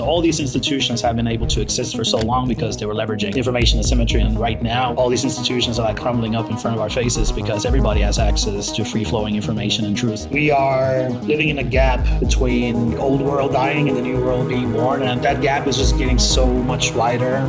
all these institutions have been able to exist for so long because they were leveraging information asymmetry. And right now, all these institutions are like crumbling up in front of our faces because everybody has access to free-flowing information and truth. We are living in a gap between the old world dying and the new world being born. And that gap is just getting so much wider.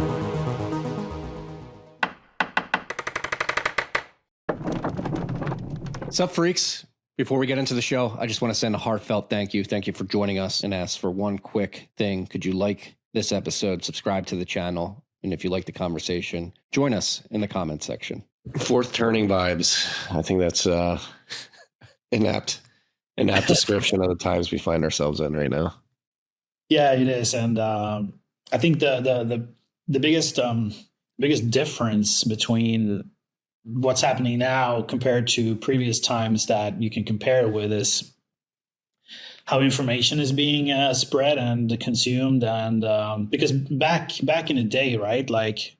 Sup, freaks? Before we get into the show, I just want to send a heartfelt thank you. Thank you for joining us, and ask for one quick thing. Could you like this episode, subscribe to the channel, and if you like the conversation, join us in the comment section. Fourth turning vibes. I think that's an apt description of the times we find ourselves in right now. Yeah, it is. And I think the biggest difference between what's happening now compared to previous times that you can compare it with is how information is being spread and consumed. And because back in the day, right, like,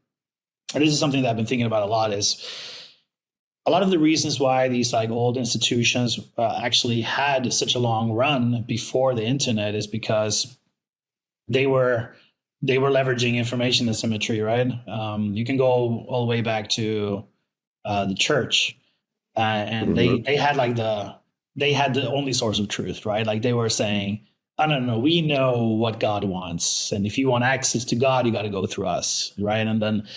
and this is something that I've been thinking about a lot, is a lot of the reasons why these like old institutions actually had such a long run before the internet is because they were leveraging information asymmetry, right? You can go all the way back to the church, and they had the only source of truth, right? Like they were saying, I don't know, we know what God wants, and if you want access to God, you got to go through us, right? And then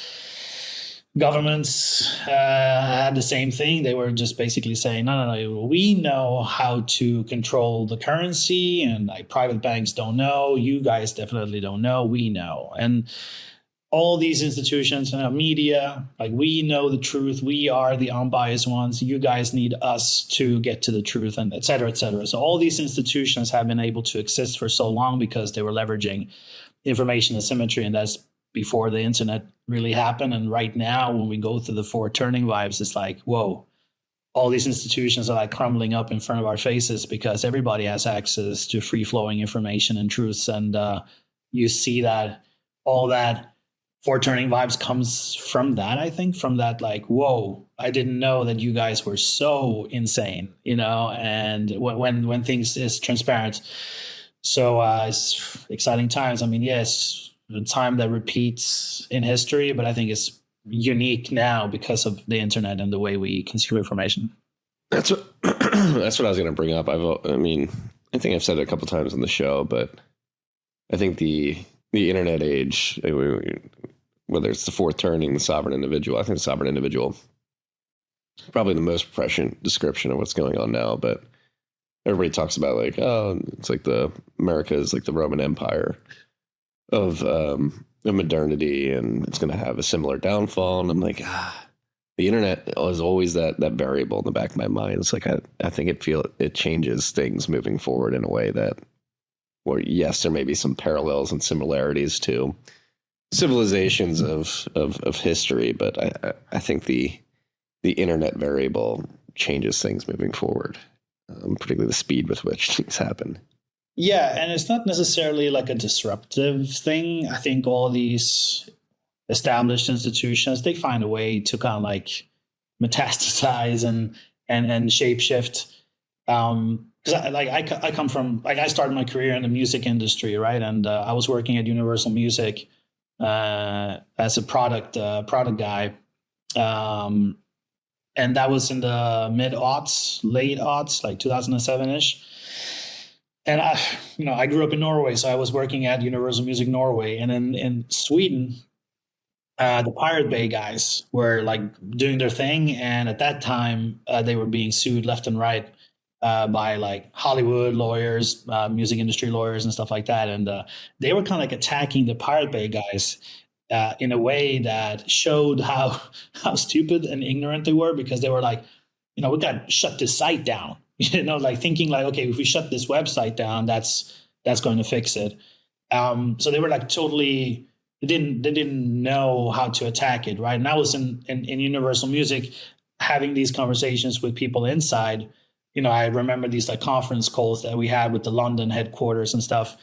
governments had the same thing. They were just basically saying, no, we know how to control the currency, and like private banks don't know, you guys definitely don't know, we know. And all these institutions and media, like, we know the truth. We are the unbiased ones. You guys need us to get to the truth, and et cetera, et cetera. So all these institutions have been able to exist for so long because they were leveraging information asymmetry, and that's before the internet really happened. And right now, when we go through the four turning vibes, it's like, whoa, all these institutions are like crumbling up in front of our faces because everybody has access to free-flowing information and truths. And you see that all that four turning vibes comes from that, I think, from that, like, whoa, I didn't know that you guys were so insane, you know, and when things is transparent. So it's exciting times. I mean, yes, the time that repeats in history, but I think it's unique now because of the internet and the way we consume information. That's what I was going to bring up. I think I've said it a couple times on the show, but I think the internet age, whether it's the fourth turning, the sovereign individual, I think the sovereign individual, probably the most prescient description of what's going on now. But everybody talks about like, oh, it's like America is like the Roman Empire of modernity, and it's going to have a similar downfall. And I'm like, the internet is always that variable in the back of my mind. It's like I think it changes things moving forward in a way that, or yes, there may be some parallels and similarities to civilizations of history, but I think the internet variable changes things moving forward, particularly the speed with which things happen. Yeah, and it's not necessarily like a disruptive thing. I think all these established institutions, they find a way to kind of like metastasize and shapeshift. Because I come from, like, I started my career in the music industry, right? And I was working at Universal Music as a product guy, and that was in the mid-aughts, late aughts, like 2007-ish. And I grew up in Norway, so I was working at Universal Music Norway, and in Sweden, the Pirate Bay guys were like doing their thing, and at that time they were being sued left and right by like Hollywood lawyers, music industry lawyers and stuff like that. And they were kind of like attacking the Pirate Bay guys in a way that showed how stupid and ignorant they were, because they were like, we got to shut this site down, like thinking like, okay, if we shut this website down, that's going to fix it. So they were like totally, they didn't know how to attack it. Right. And I was in Universal Music having these conversations with people inside. I remember these like conference calls that we had with the London headquarters and stuff.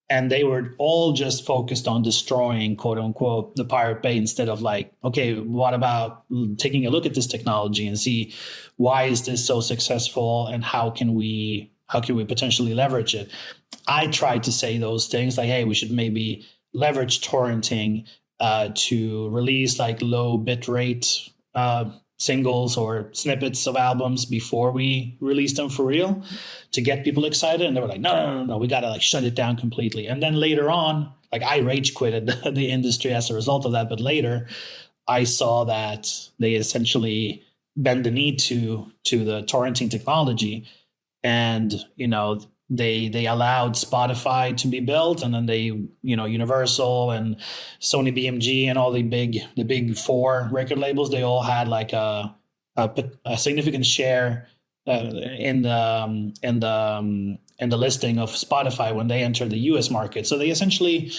And they were all just focused on destroying, quote unquote, the Pirate Bay, instead of like, okay, what about taking a look at this technology and see why is this so successful and how can we potentially leverage it? I tried to say those things like, hey, we should maybe leverage torrenting to release like low bit rate singles or snippets of albums before we release them for real to get people excited. And they were like, no, we got to like shut it down completely. And then later on, like I rage quitted the industry as a result of that. But later I saw that they essentially bend the knee to the torrenting technology. And, they allowed Spotify to be built, and then they, Universal and Sony BMG and all the big four record labels, they all had like a significant share in the listing of Spotify when they entered the US market. So they essentially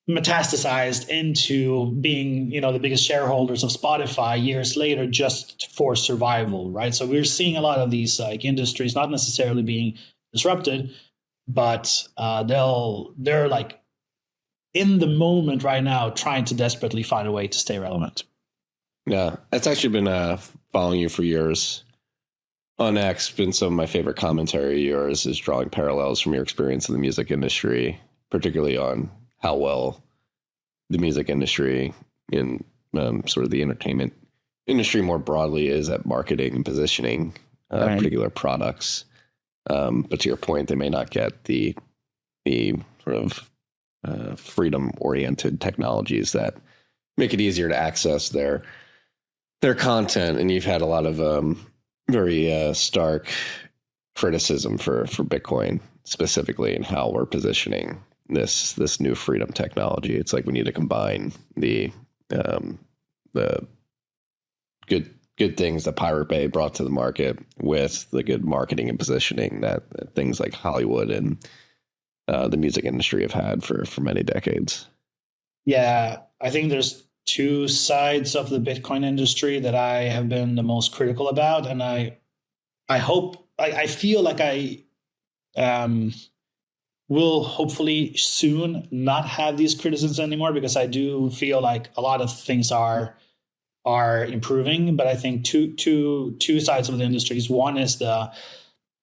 metastasized into being, the biggest shareholders of Spotify years later, just for survival, right? So we're seeing a lot of these like industries not necessarily being disrupted, but they're like in the moment right now trying to desperately find a way to stay relevant. Yeah, it's actually been following you for years on X. Been some of my favorite commentary of yours is drawing parallels from your experience in the music industry, particularly on how well the music industry in sort of the entertainment industry more broadly is at marketing and positioning particular products. But to your point, they may not get the sort of freedom-oriented technologies that make it easier to access their content. And you've had a lot of very stark criticism for Bitcoin specifically and how we're positioning this new freedom technology. It's like we need to combine the good things that Pirate Bay brought to the market with the good marketing and positioning that things like Hollywood and the music industry have had for many decades. Yeah, I think there's two sides of the Bitcoin industry that I have been the most critical about, and I feel like I will hopefully soon not have these criticisms anymore, because I do feel like a lot of things are improving. But I think two sides of the industries. One is the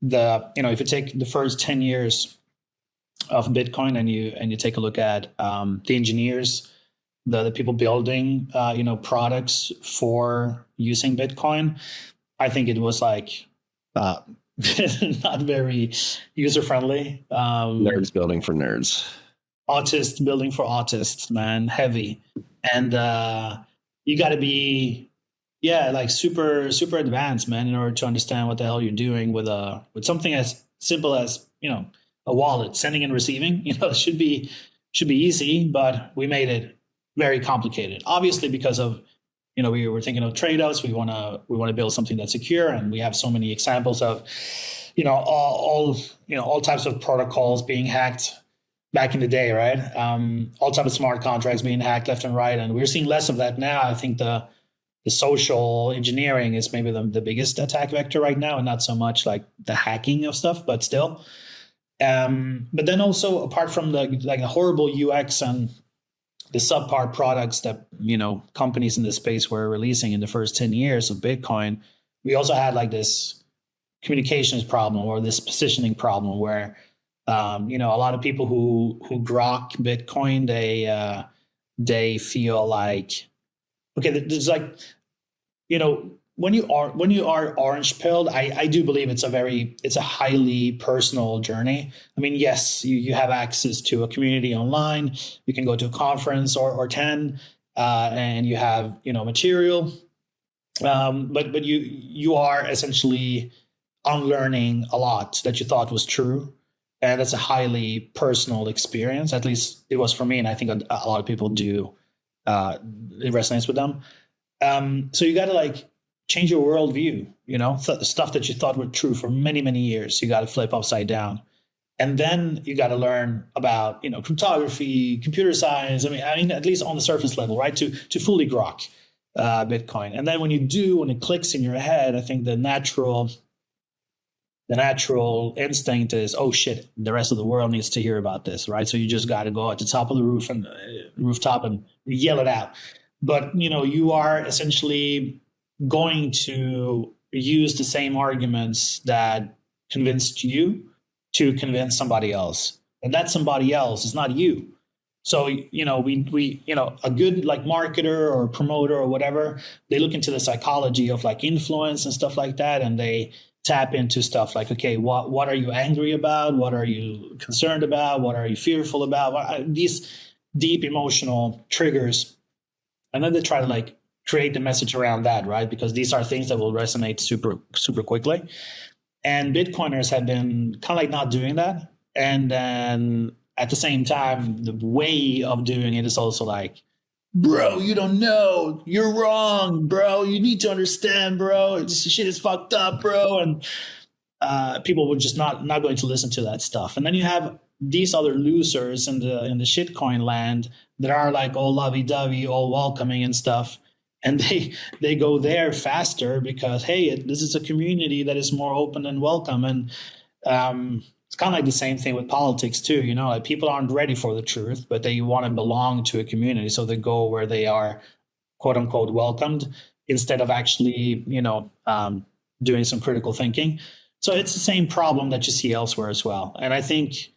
if you take the first 10 years of Bitcoin and you take a look at the engineers, the people building products for using Bitcoin, I think it was like not very user friendly. Nerds building for nerds. Autists building for autists, man, heavy. And you got to be like super advanced, man, in order to understand what the hell you're doing with something as simple as a wallet. Sending and receiving, it should be easy, but we made it very complicated, obviously, because of we were thinking of trade-offs. We want to build something that's secure, and we have so many examples of all types of protocols being hacked back in the day, right? All types of smart contracts being hacked left and right, and we're seeing less of that now. I think the social engineering is maybe the biggest attack vector right now, and not so much like the hacking of stuff, but still. But then also, apart from the horrible UX and the subpar products that companies in this space were releasing in the first 10 years of Bitcoin, we also had like this communications problem or this positioning problem where a lot of people who grok Bitcoin, they feel like, okay, there's like when you are orange pilled, I do believe it's a highly personal journey. I mean, yes, you have access to a community online. You can go to a conference or 10, and you have material. But you are essentially unlearning a lot that you thought was true, and that's a highly personal experience. At least it was for me, and I think a lot of people do. It resonates with them. So you got to like change your worldview, stuff that you thought were true for many, many years. You got to flip upside down. And then you got to learn about, cryptography, computer science. I mean, at least on the surface level, right? To fully grok Bitcoin. And then when it clicks in your head, I think the natural instinct is, oh shit, the rest of the world needs to hear about this, right? So you just got to go at the top of the rooftop and yell it out. But, you are essentially going to use the same arguments that convinced you to convince somebody else. And that somebody else is not you. So, we a good like marketer or promoter or whatever, they look into the psychology of like influence and stuff like that. And they tap into stuff like, okay, what are you angry about? What are you concerned about? What are you fearful about? These deep emotional triggers. And then they try to like create the message around that, right? Because these are things that will resonate super, super quickly. And Bitcoiners have been kind of like not doing that. And then at the same time, the way of doing it is also like, bro, you don't know. You're wrong, bro. You need to understand, bro. This shit is fucked up, bro. And people were just not going to listen to that stuff. And then you have these other losers in the shitcoin land that are like all lovey-dovey, all welcoming and stuff. And they go there faster because, hey, this is a community that is more open and welcome. And it's kind of like the same thing with politics too. Like people aren't ready for the truth, but they want to belong to a community. So they go where they are, quote unquote, welcomed instead of actually, doing some critical thinking. So it's the same problem that you see elsewhere as well. And I think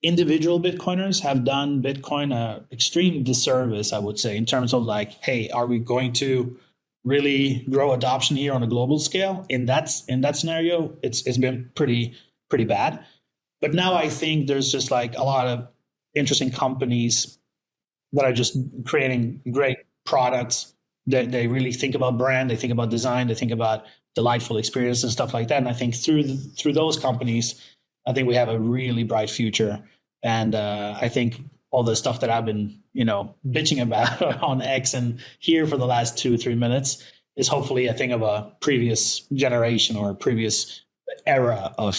individual Bitcoiners have done Bitcoin an extreme disservice, I would say, in terms of like, hey, are we going to really grow adoption here on a global scale? In that scenario, it's been pretty bad. But now I think there's just like a lot of interesting companies that are just creating great products that they really think about brand, they think about design, they think about delightful experience and stuff like that. And I think through those companies, I think we have a really bright future. And I think all the stuff that I've been, bitching about on X and here for the last 2-3 minutes is hopefully a thing of a previous generation or a previous era of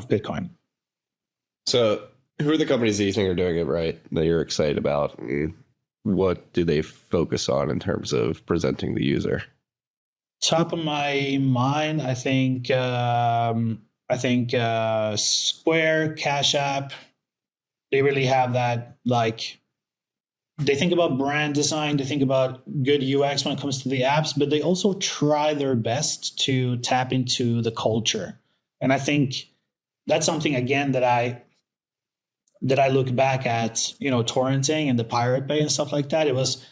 Bitcoin. So who are the companies that you think are doing it right, that you're excited about? And what do they focus on in terms of presenting the user? Top of my mind, I think Square, Cash App, they really have that, like, they think about brand design, they think about good UX when it comes to the apps, but they also try their best to tap into the culture. And I think that's something, again, that I look back at, torrenting and the Pirate Bay and stuff like that. It was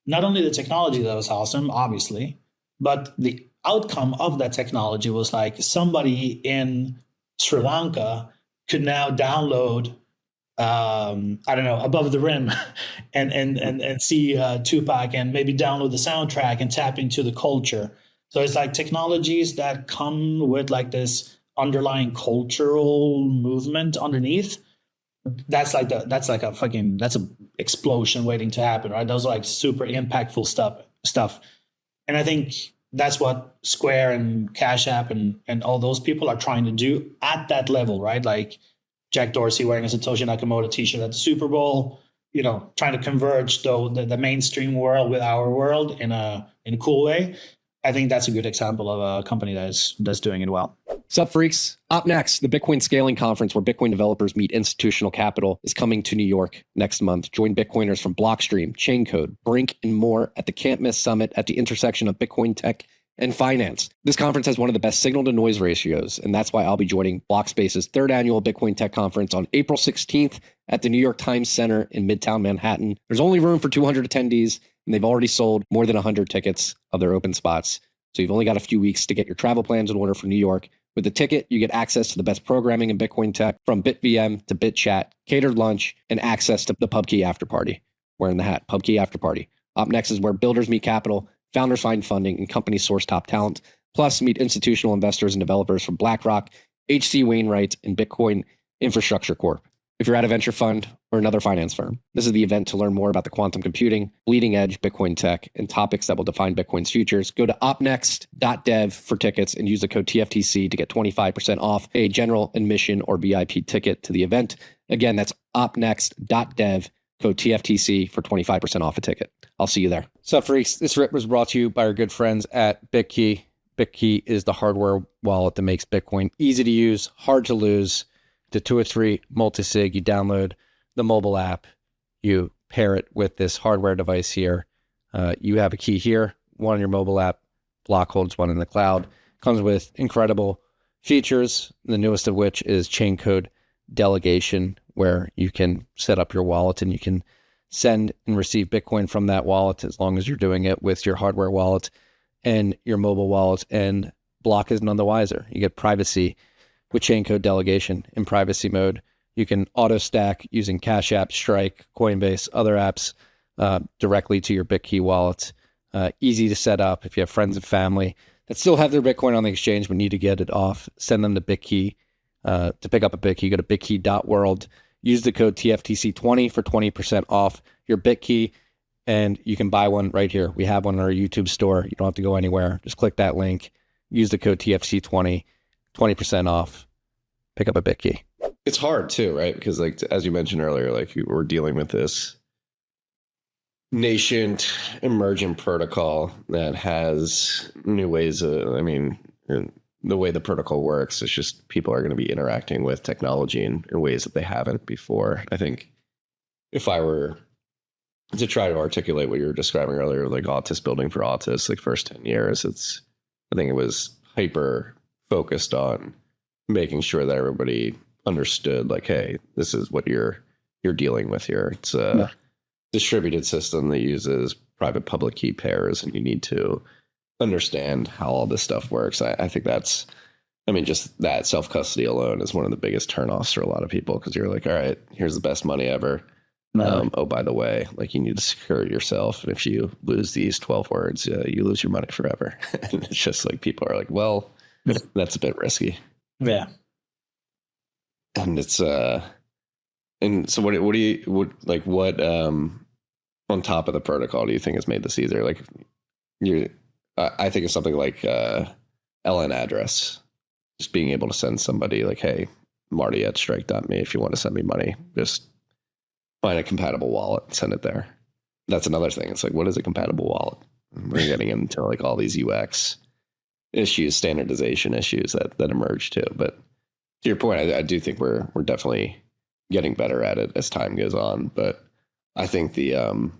not only the technology that was awesome, obviously, but the outcome of that technology was like somebody in Sri Lanka could now download, Above the Rim and see Tupac and maybe download the soundtrack and tap into the culture. So it's like technologies that come with like this underlying cultural movement underneath. That's a explosion waiting to happen, right? Those are like super impactful stuff. And I think that's what Square and Cash App and all those people are trying to do at that level, right? Like Jack Dorsey wearing a Satoshi Nakamoto t-shirt at the Super Bowl, trying to converge the mainstream world with our world in a cool way. I think that's a good example of a company that's doing it well. Sup, freaks? OPNEXT, the Bitcoin scaling conference where Bitcoin developers meet institutional capital, is coming to New York next month. Join Bitcoiners from Blockstream, Chaincode, Brink, and more at the Can't Miss Summit at the intersection of Bitcoin tech and finance. This conference has one of the best signal to noise ratios, and that's why I'll be joining Blockspace's third annual Bitcoin Tech Conference on April 16th at the New York Times Center in Midtown Manhattan. There's only room for 200 attendees, and they've already sold more than 100 tickets of their open spots. So you've only got a few weeks to get your travel plans in order for New York. With the ticket, you get access to the best programming in Bitcoin tech, from BitVM to BitChat, catered lunch, and access to the PubKey after party. Wearing the hat, PubKey after party. OPNEXT is where builders meet capital, founders find funding, and companies source top talent. Plus, meet institutional investors and developers from BlackRock, H.C. Wainwright, and Bitcoin Infrastructure Corp. If you're at a venture fund or another finance firm, this is the event to learn more about the quantum computing, bleeding edge Bitcoin tech, and topics that will define Bitcoin's futures. Go to opnext.dev for tickets and use the code TFTC to get 25% off a general admission or VIP ticket to the event. Again, that's opnext.dev, code TFTC for 25% off a ticket. I'll see you there. Sup, freaks? This rip was brought to you by our good friends at Bitkey. Bitkey is the hardware wallet that makes Bitcoin easy to use, hard to lose. The 203 multisig, you download the mobile app, you pair it with this hardware device here. You have a key here, one on your mobile app, Block holds one in the cloud. Comes with incredible features, the newest of which is chain code delegation, where you can set up your wallet and you can send and receive Bitcoin from that wallet as long as you're doing it with your hardware wallet and your mobile wallet. And Block is none the wiser. You get privacy with chain code delegation in privacy mode. You can auto stack using Cash App, Strike, Coinbase, other apps directly to your Bitkey wallet. Easy to set up. If you have friends and family that still have their Bitcoin on the exchange but need to get it off, send them to Bitkey. To pick up a Bitkey, go to bitkey.world. Use the code TFTC20 for 20% off your Bitkey, and you can buy one right here. We have one on our YouTube store. You don't have to go anywhere. Just click that link. Use the code TFTC20, 20% off. Pick up a Bitkey. It's hard too, right? Because like, as you mentioned earlier, like we're dealing with this nascent emergent protocol that has new ways of, I mean, the way the protocol works is just people are going to be interacting with technology in ways that they haven't before. I think if I were to try to articulate what you were describing earlier, like autist building for autists, like first 10 years, I think it was hyper focused on making sure that everybody understood, like, hey, this is what you're dealing with here. It's a distributed system that uses private public key pairs, and you need to understand how all this stuff works. I think just that self-custody alone is one of the biggest turnoffs for a lot of people, because you're like, all right, here's the best money ever. Oh, by the way, like you need to secure it yourself. And if you lose these 12 words, you lose your money forever. And it's just like, people are like, well, that's a bit risky. Yeah. And it's, and so what on top of the protocol do you think has made this easier? Like I think of something like LN address, just being able to send somebody like, hey, Marty at strike.me, if you want to send me money, just find a compatible wallet and send it there. That's another thing. It's like, what is a compatible wallet? We're getting into like all these UX issues, standardization issues that emerge too. But to your point, I do think we're definitely getting better at it as time goes on. But I think the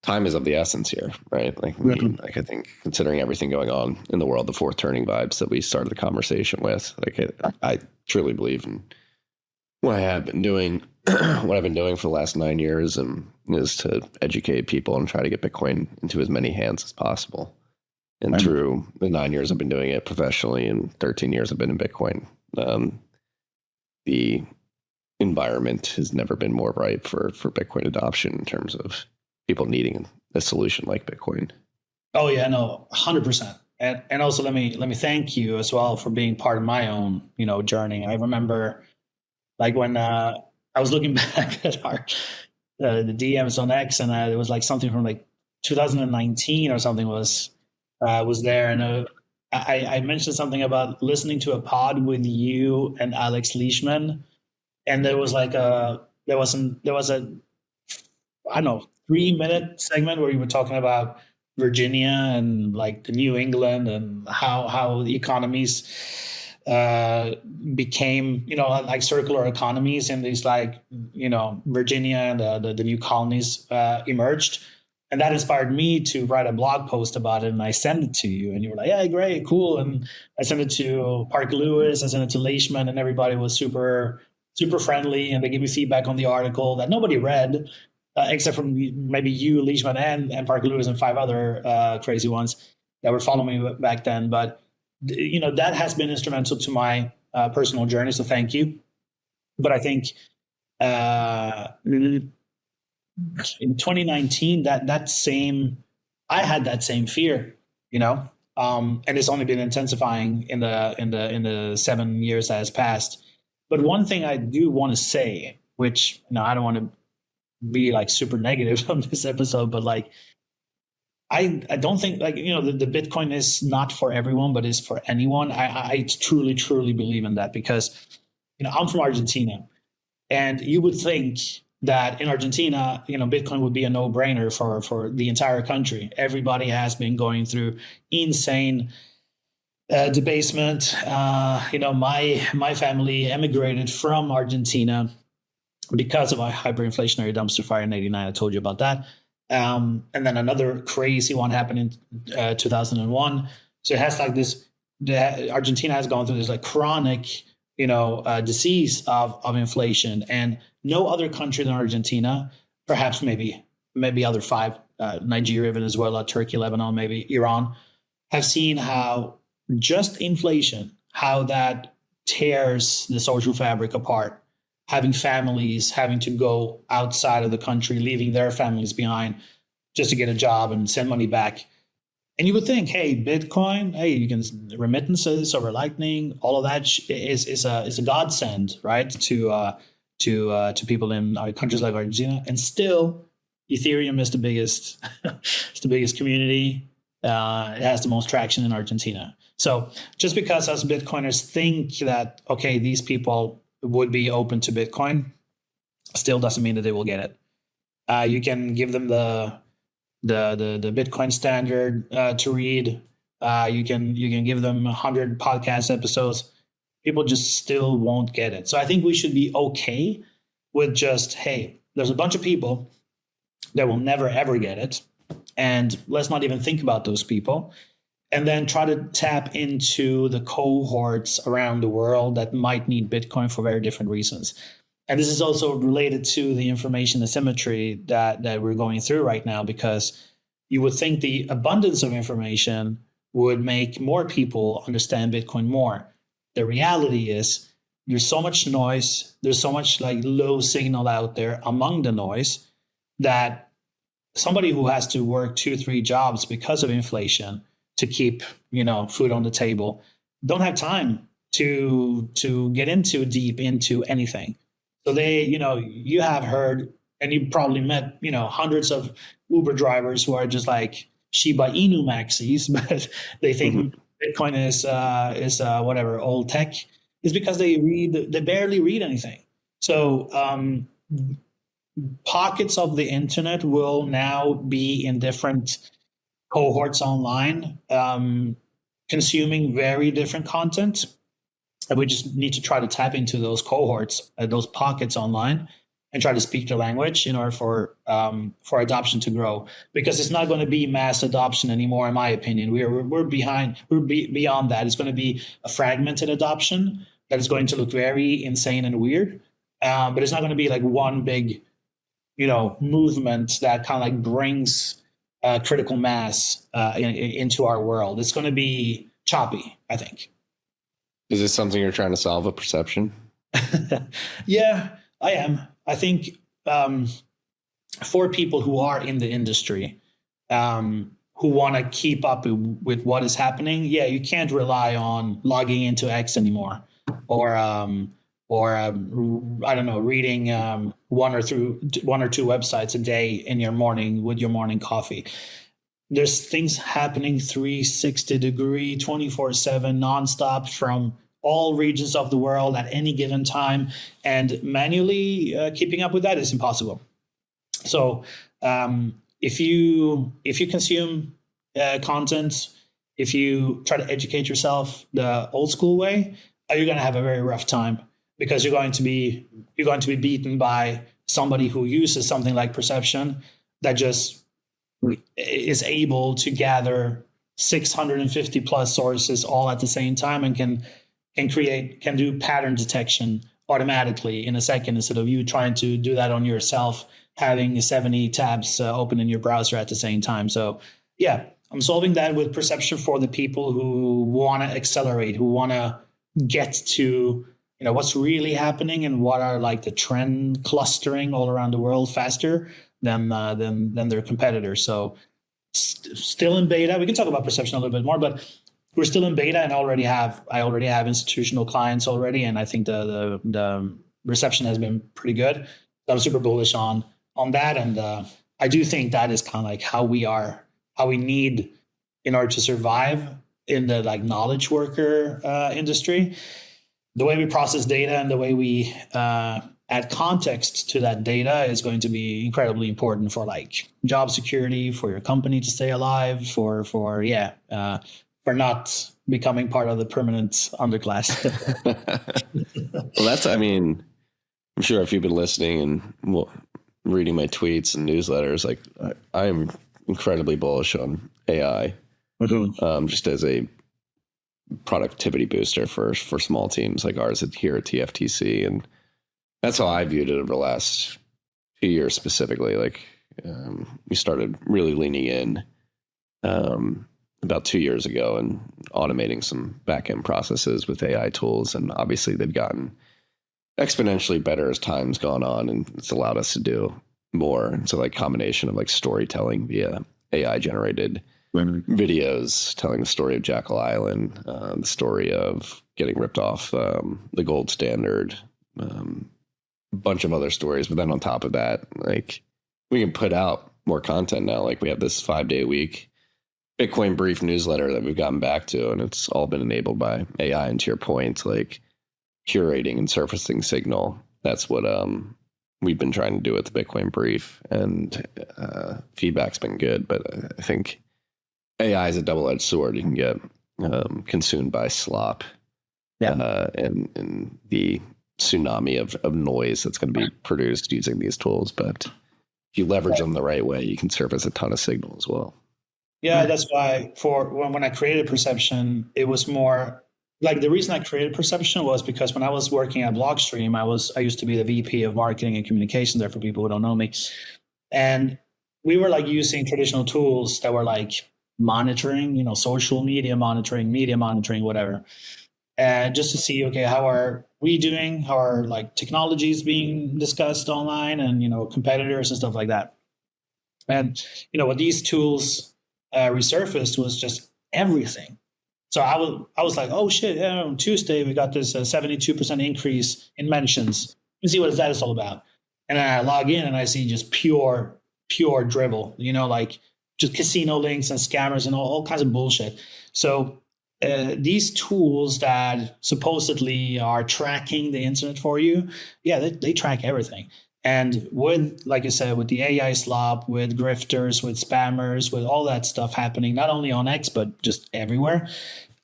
time is of the essence here, right? Like, I think considering everything going on in the world, the fourth turning vibes that we started the conversation with, like I truly believe in what I have been doing, what I've been doing for the last 9 years, is to educate people and try to get Bitcoin into as many hands as possible. And through the 9 years I've been doing it professionally, and 13 years I've been in Bitcoin, the environment has never been more ripe for Bitcoin adoption in terms of people needing a solution like Bitcoin. Oh yeah, no, 100%. And also let me thank you as well for being part of my own, journey. I remember like when I was looking back at the DMs on X, and there was like something from like 2019 or something was there, and I mentioned something about listening to a pod with you and Alex Leishman, and there was like a I don't know, 3-minute segment where you were talking about Virginia and like the New England and how the economies became, like circular economies, and these like, Virginia and the new colonies emerged. And that inspired me to write a blog post about it, and I sent it to you, and you were like, yeah, great, cool. And I sent it to Park Lewis, I sent it to Leishman, and everybody was super, super friendly, and they gave me feedback on the article that nobody read, except for maybe you, Leishman, and Park Lewis, and 5 other crazy ones that were following me back then. But, that has been instrumental to my personal journey, so thank you. But I think in 2019, I had that same fear, and it's only been intensifying in the 7 years that has passed. But one thing I do want to say, which I don't want to be like super negative on this episode, but like I don't think like the Bitcoin is not for everyone, but is for anyone. I truly believe in that, because I'm from Argentina, and you would think that in Argentina, Bitcoin would be a no-brainer for the entire country. Everybody has been going through insane debasement. My family emigrated from Argentina because of a hyperinflationary dumpster fire in '89. I told you about that. And then another crazy one happened in 2001. So it has like this Argentina has gone through this like chronic, disease of inflation, and no other country than Argentina, perhaps maybe other five, Nigeria, Venezuela, Turkey, Lebanon, maybe Iran, have seen how just inflation, how that tears the social fabric apart. Having families having to go outside of the country, leaving their families behind just to get a job and send money back. And you would think, hey, Bitcoin, hey, you can remittances over Lightning, all of that is a godsend, right, to people in countries like Argentina. And still, Ethereum is the biggest, it's the biggest community. It has the most traction in Argentina. So just because us Bitcoiners think that, okay, these people would be open to Bitcoin, still doesn't mean that they will get it. You can give them the Bitcoin standard to read. You can give them 100 podcast episodes. People just still won't get it. So I think we should be okay with just, hey, there's a bunch of people that will never ever get it, and let's not even think about those people. And then try to tap into the cohorts around the world that might need Bitcoin for very different reasons. And this is also related to the information asymmetry that we're going through right now, because you would think the abundance of information would make more people understand Bitcoin more. The reality is there's so much noise, there's so much like low signal out there among the noise that somebody who has to work 2-3 jobs because of inflation to keep, food on the table, don't have time to get deep into anything. So they, you have heard, and you probably met, hundreds of Uber drivers who are just like Shiba Inu maxis, but they think Bitcoin is whatever old tech. Is because they barely read anything. So pockets of the internet will now be in different cohorts online, consuming very different content. And we just need to try to tap into those cohorts, those pockets online, and try to speak their language in order for adoption to grow. Because it's not going to be mass adoption anymore, in my opinion. We're behind. We're beyond that. It's going to be a fragmented adoption that is going to look very insane and weird. But it's not going to be like one big, movement that kind of like brings critical mass into our world. It's going to be choppy, I think. Is this something you're trying to solve, a perception? Yeah, I am. I think for people who are in the industry, who want to keep up with what is happening, yeah, you can't rely on logging into X anymore, or I don't know, reading one or two websites a day in your morning with your morning coffee. There's things happening 360-degree, 24/7, nonstop from all regions of the world at any given time, and manually keeping up with that is impossible. So if you consume content, if you try to educate yourself the old school way, you're going to have a very rough time, because you're going to be beaten by somebody who uses something like perception that just is able to gather 650 plus sources all at the same time and can do pattern detection automatically in a second, instead of you trying to do that on yourself, having 70 tabs open in your browser at the same time. So yeah, I'm solving that with perception for the people who want to accelerate, who want to get to what's really happening and what are like the trend clustering all around the world faster than their competitors. So still in beta. We can talk about perception a little bit more, but we're still in beta, and I already have institutional clients already, and I think the reception has been pretty good. So I'm super bullish on that, and I do think that is kind of like how we need in order to survive in the like knowledge worker industry. The way we process data and the way we add context to that data is going to be incredibly important for like job security, for your company to stay alive, for not becoming part of the permanent underclass. Well, I'm sure if you've been listening and reading my tweets and newsletters, like I am incredibly bullish on AI, just as a productivity booster for small teams like ours here at TFTC. And that's how I viewed it over the last few years specifically. Like we started really leaning in about 2 years ago and automating some back-end processes with AI tools. And obviously they've gotten exponentially better as time's gone on, and it's allowed us to do more. And so like combination of like storytelling via AI generated videos telling the story of Jackal Island, the story of getting ripped off the gold standard, a bunch of other stories. But then on top of that, like we can put out more content now. Like we have this 5-day-a-week Bitcoin brief newsletter that we've gotten back to, and it's all been enabled by AI. And to your point, like curating and surfacing signal, that's what we've been trying to do with the Bitcoin brief, and feedback's been good. But I think AI is a double-edged sword. You can get consumed by slop, and the tsunami of noise that's going to be produced using these tools. But if you leverage them the right way, you can surface a ton of signal as well. Yeah, that's why when I created Perception, it was more like the reason I created Perception was because when I was working at Blockstream, I used to be the VP of marketing and communications there for people who don't know me. And we were like using traditional tools that were like monitoring, social media monitoring, whatever. And just to see, okay, how are we doing? How are like technologies being discussed online and, competitors and stuff like that. And, what these tools resurfaced was just everything. So I was like, oh shit, on Tuesday we got this 72% increase in mentions. Let's see what that is all about. And then I log in and I see just pure dribble, like just casino links and scammers and all kinds of bullshit. So these tools that supposedly are tracking the internet for you, they track everything. And with, like you said, with the AI slop, with grifters, with spammers, with all that stuff happening, not only on X, but just everywhere,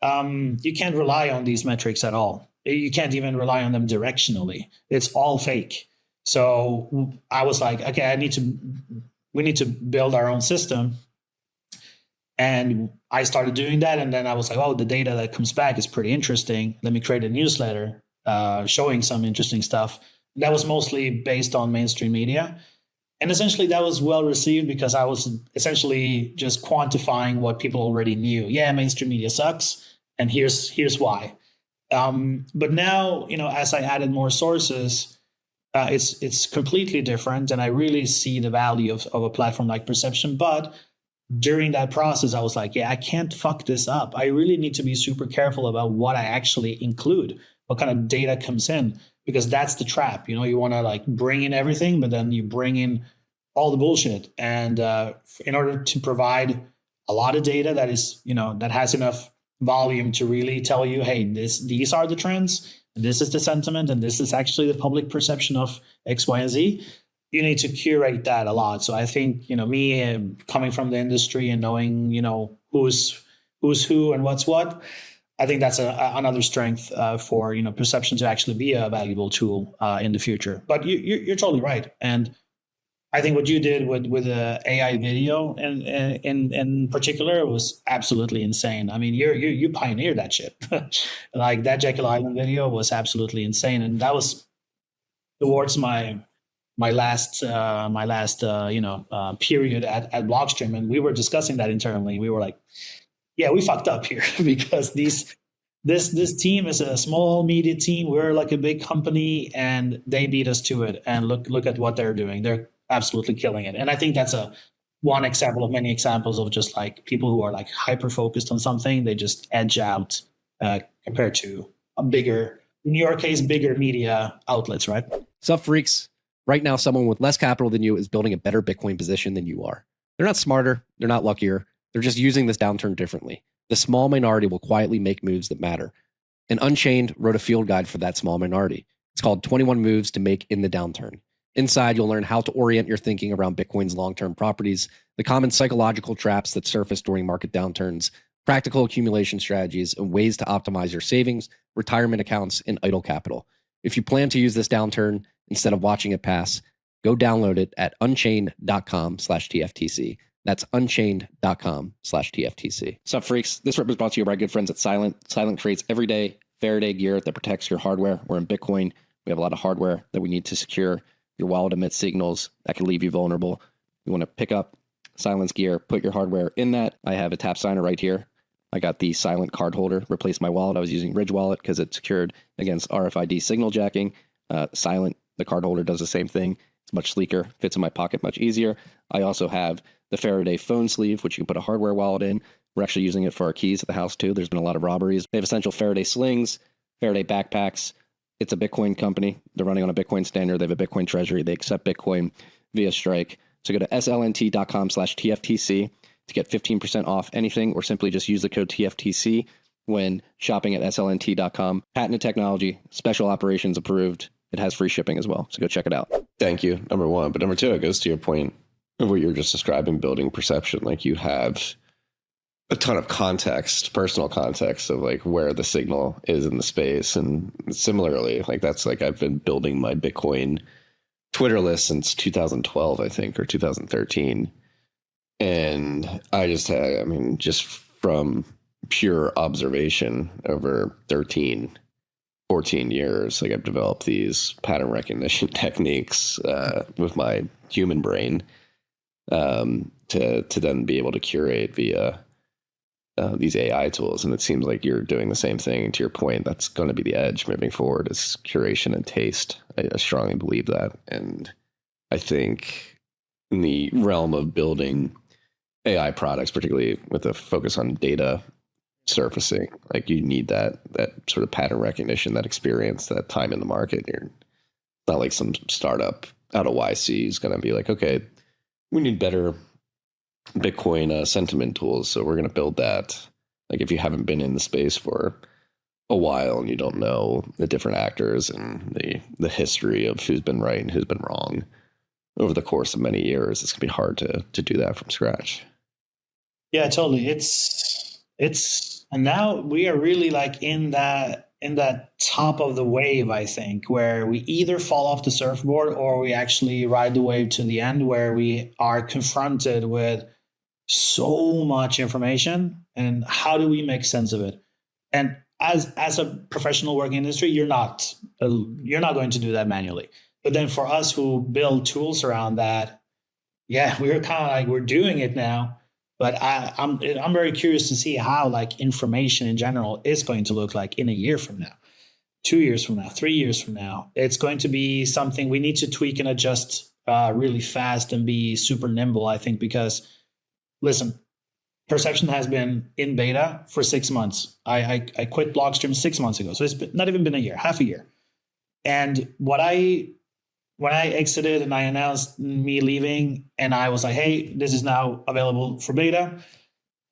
you can't rely on these metrics at all. You can't even rely on them directionally. It's all fake. So I was like, okay, we need to build our own system. And I started doing that. And then I was like, oh, the data that comes back is pretty interesting. Let me create a newsletter showing some interesting stuff. That was mostly based on mainstream media. And essentially that was well received because I was essentially just quantifying what people already knew. Yeah, mainstream media sucks. And here's why. But now, as I added more sources, it's completely different. And I really see the value of a platform like Perception. But during that process, I was like, I can't fuck this up. I really need to be super careful about what I actually include, what kind of data comes in. Because that's the trap, you want to like bring in everything, but then you bring in all the bullshit. And in order to provide a lot of data that is, that has enough volume to really tell you, hey, these are the trends, this is the sentiment, and this is actually the public perception of X, Y, and Z, you need to curate that a lot. So I think, me coming from the industry and knowing, who's who and what's what, I think that's another strength for Perception to actually be a valuable tool in the future. But you're totally right, and I think what you did with the AI video in particular was absolutely insane. I mean, you pioneered that shit. Like that Jekyll Island video was absolutely insane, and that was towards my last period at Blockstream, and we were discussing that internally. We were like, yeah, we fucked up here because this team is a small media team. We're like a big company, and they beat us to it. And look at what they're doing. They're absolutely killing it. And I think that's one example of many examples of just like people who are like hyper focused on something. They just edge out compared to a bigger, in your case, bigger media outlets, right? Sup, freaks? Right now, someone with less capital than you is building a better Bitcoin position than you are. They're not smarter. They're not luckier. They're just using this downturn differently. The small minority will quietly make moves that matter. And Unchained wrote a field guide for that small minority. It's called 21 Moves to Make in the Downturn. Inside, you'll learn how to orient your thinking around Bitcoin's long-term properties, the common psychological traps that surface during market downturns, practical accumulation strategies, and ways to optimize your savings, retirement accounts, and idle capital. If you plan to use this downturn instead of watching it pass, go download it at unchained.com/TFTC. That's unchained.com/TFTC. Sup, freaks? This rip is brought to you by our good friends at Silent. Silent creates everyday Faraday gear that protects your hardware. We're in Bitcoin. We have a lot of hardware that we need to secure. Your wallet emits signals that can leave you vulnerable. You want to pick up Silent's gear, put your hardware in that. I have a tap signer right here. I got the Silent card holder, replaced my wallet. I was using Ridge Wallet because it's secured against RFID signal jacking. Silent, the card holder, does the same thing. It's much sleeker, fits in my pocket much easier. I also have the Faraday phone sleeve, which you can put a hardware wallet in. We're actually using it for our keys at the house too. There's been a lot of robberies. They have essential Faraday slings, Faraday backpacks. It's a Bitcoin company. They're running on a Bitcoin standard. They have a Bitcoin treasury. They accept Bitcoin via Strike. So go to slnt.com/TFTC to get 15% off anything, or simply just use the code TFTC when shopping at slnt.com. Patented technology, special operations approved. It has free shipping as well. So go check it out. Thank you, number one. But number two, it goes to your point of what you were just describing, building perception. Like, you have a ton of context, personal context of like where the signal is in the space. And similarly, like that's like I've been building my Bitcoin Twitter list since 2012, I think, or 2013. And I just had, I mean, just from pure observation over 14 years, like I've developed these pattern recognition techniques with my human brain to then be able to curate via these AI tools. And it seems like you're doing the same thing. To your point, that's going to be the edge moving forward, is curation and taste. I strongly believe that. And I think in the realm of building AI products, particularly with a focus on data surfacing, like you need that sort of pattern recognition, that experience, that time in the market. You're not like some startup out of YC is going to be like, okay, we need better Bitcoin sentiment tools, so we're going to build that. Like, if you haven't been in the space for a while and you don't know the different actors and the history of who's been right and who's been wrong over the course of many years, it's going to be hard to do that from scratch. Yeah, totally. It's and now we are really like in that top of the wave, I think, where we either fall off the surfboard or we actually ride the wave to the end, where we are confronted with so much information and how do we make sense of it. And as a professional working industry, you're not going to do that manually. But then for us who build tools around that, yeah, we're kind of like, we're doing it now. But I'm very curious to see how like information in general is going to look like in a year from now, 2 years from now, 3 years from now. It's going to be something we need to tweak and adjust really fast and be super nimble, I think, because listen, perception has been in beta for 6 months. I quit Blockstream 6 months ago, so it's not even been a year, half a year. And when I exited and I announced me leaving, and I was like, hey, this is now available for beta,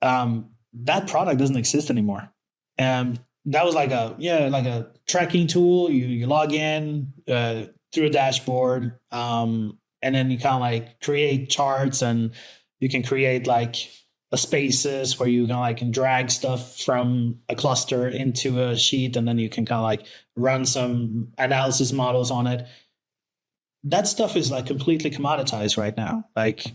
that product doesn't exist anymore. And that was like a tracking tool. You log in through a dashboard, and then you kind of like create charts, and you can create like a spaces where you can drag stuff from a cluster into a sheet, and then you can kind of like run some analysis models on it. That stuff is like completely commoditized right now. Like,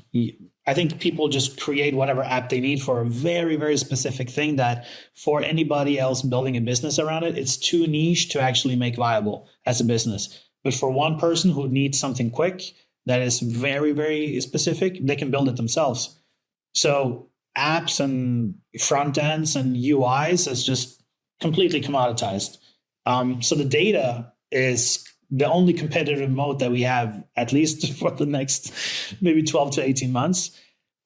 I think people just create whatever app they need for a very, very specific thing that for anybody else building a business around it, it's too niche to actually make viable as a business. But for one person who needs something quick that is very, very specific, they can build it themselves. So apps and front ends and UIs is just completely commoditized. So the data is the only competitive moat that we have, at least for the next maybe 12 to 18 months.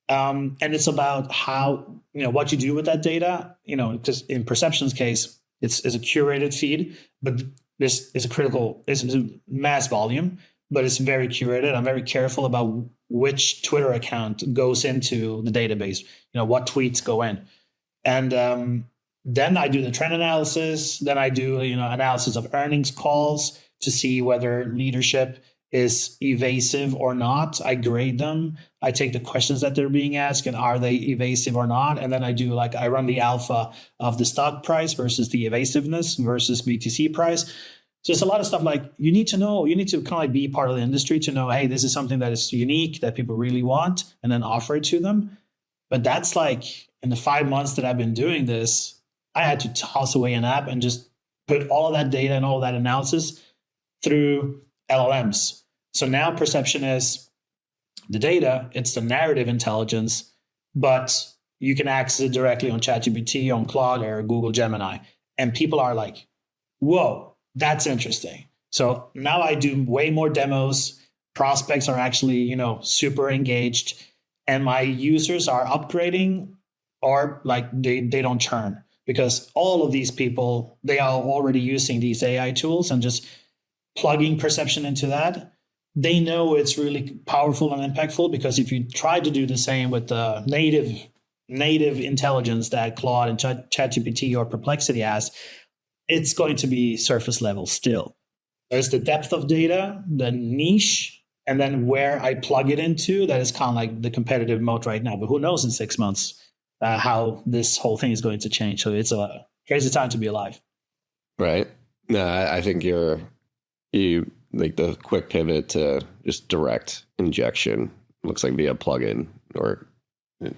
And it's about how, what you do with that data, just in Perception's case, it's a curated feed, but this is a mass volume, but it's very curated. I'm very careful about which Twitter account goes into the database, what tweets go in. And then I do the trend analysis. Then I do, analysis of earnings calls to see whether leadership is evasive or not. I grade them. I take the questions that they're being asked and are they evasive or not. And then I run the alpha of the stock price versus the evasiveness versus BTC price. So it's a lot of stuff like you need to kind of be part of the industry to know, hey, this is something that is unique that people really want, and then offer it to them. But that's like in the 5 months that I've been doing this, I had to toss away an app and just put all of that data and all that analysis through LLMs. So now perception is the data, it's the narrative intelligence, but you can access it directly on ChatGPT, on Claude, or Google Gemini. And people are like, whoa, that's interesting. So now I do way more demos. Prospects are actually, super engaged, and my users are upgrading, or like they don't churn, because all of these people, they are already using these AI tools and just plugging perception into that. They know it's really powerful and impactful, because if you try to do the same with the native intelligence that Claude and ChatGPT or Perplexity has, it's going to be surface level still. There's the depth of data, the niche, and then where I plug it into, that is kind of like the competitive moat right now. But who knows in 6 months how this whole thing is going to change. So it's a crazy time to be alive. Right. No, I think you like the quick pivot to just direct injection, looks like via plugin or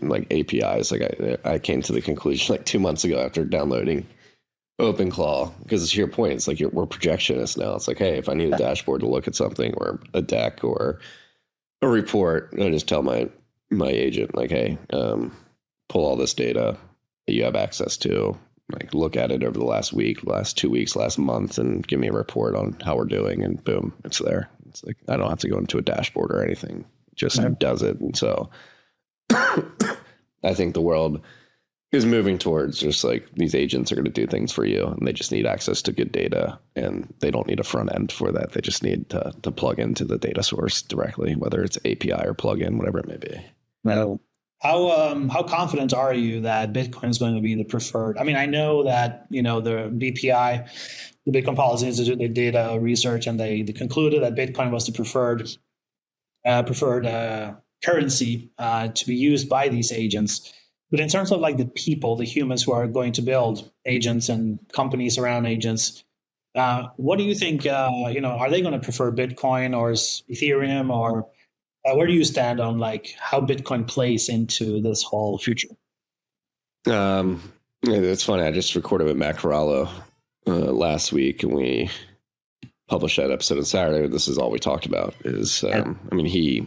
like APIs. Like I came to the conclusion like 2 months ago after downloading OpenClaw, because to your point, it's like we're projectionists now. It's like, hey, if I need a dashboard to look at something or a deck or a report, I just tell my agent, like, hey, pull all this data that you have access to, like look at it over the last week, last 2 weeks, last month, and give me a report on how we're doing, and boom, it's there. It's like I don't have to go into a dashboard or anything, just does it. And so I think the world is moving towards just like these agents are going to do things for you, and they just need access to good data, and they don't need a front end for that. They just need to plug into the data source directly, whether it's API or plugin, whatever it may be. Well, how confident are you that Bitcoin is going to be the preferred? I mean, I know that the BPI, the Bitcoin Policy Institute, they did research, and they concluded that Bitcoin was the preferred currency to be used by these agents. But in terms of like the people, the humans who are going to build agents and companies around agents, what do you think? Are they going to prefer Bitcoin or Ethereum, or where do you stand on like how Bitcoin plays into this whole future? It's funny. I just recorded with Matt Corallo last week, and we published that episode on Saturday. This is all we talked about. Is he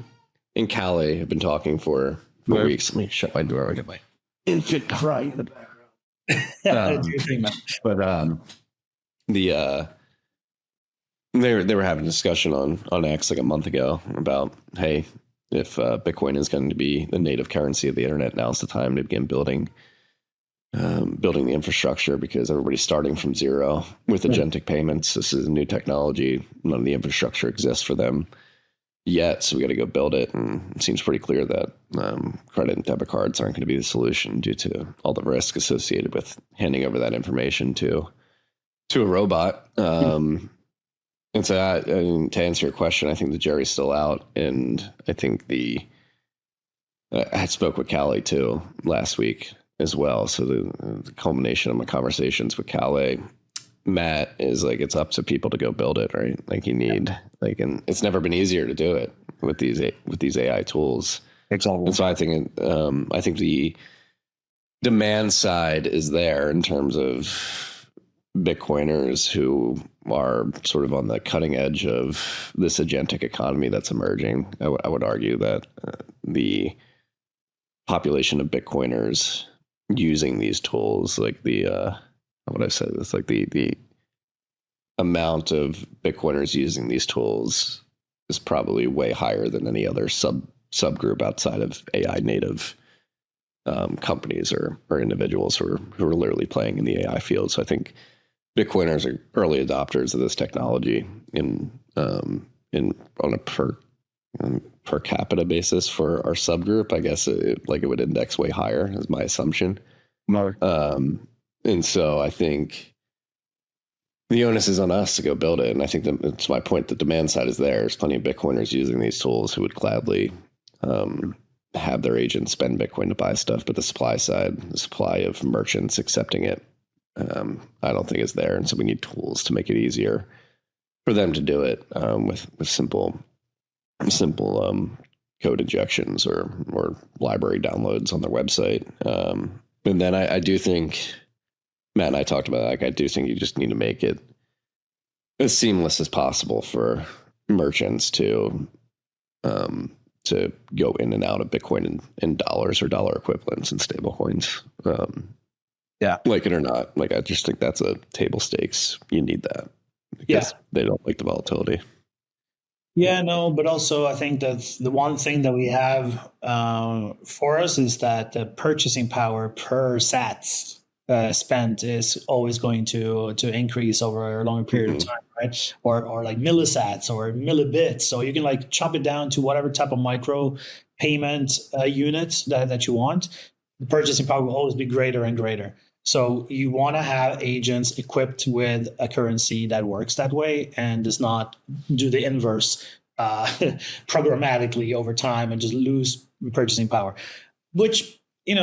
and Callie have been talking for weeks. Let me shut my door. I get my infant crying in the background. They were having a discussion on X like a month ago about, hey, if Bitcoin is going to be the native currency of the internet, now's the time to begin building the infrastructure, because everybody's starting from zero with agentic payments. This is a new technology. None of the infrastructure exists for them yet, so we got to go build it. And it seems pretty clear that credit and debit cards aren't going to be the solution due to all the risk associated with handing over that information to a robot. And so to answer your question, I think the jury's still out. And I think I spoke with Callie too last week as well. So the culmination of my conversations with Callie, Matt, is like, it's up to people to go build it, right? Like and it's never been easier to do it with these AI tools. Exactly. And so I think the demand side is there in terms of Bitcoiners who are sort of on the cutting edge of this agentic economy that's emerging. I would argue that the population of Bitcoiners using these tools, like the amount of Bitcoiners using these tools is probably way higher than any other subgroup outside of AI native companies or individuals who are literally playing in the AI field. So I think Bitcoiners are early adopters of this technology on a per capita basis for our subgroup. I guess it would index way higher, is my assumption. And so I think the onus is on us to go build it. And I think that's my point. The demand side is there. There's plenty of Bitcoiners using these tools who would gladly have their agents spend Bitcoin to buy stuff. But the supply side, the supply of merchants accepting it, I don't think is there. And so we need tools to make it easier for them to do it with simple code injections or library downloads on their website. And then I do think, Matt and I talked about that, like, I do think you just need to make it as seamless as possible for merchants to go in and out of Bitcoin in dollars or dollar equivalents and stable coins. Like it or not, like, I just think that's a table stakes. You need that because they don't like the volatility. Yeah, no, but also I think that the one thing that we have for us is that the purchasing power per sats spent is always going to increase over a longer period of time, right? Or like millisats or millibits. So you can like chop it down to whatever type of micro payment unit that you want. The purchasing power will always be greater and greater. So you want to have agents equipped with a currency that works that way and does not do the inverse programmatically over time and just lose purchasing power, which, in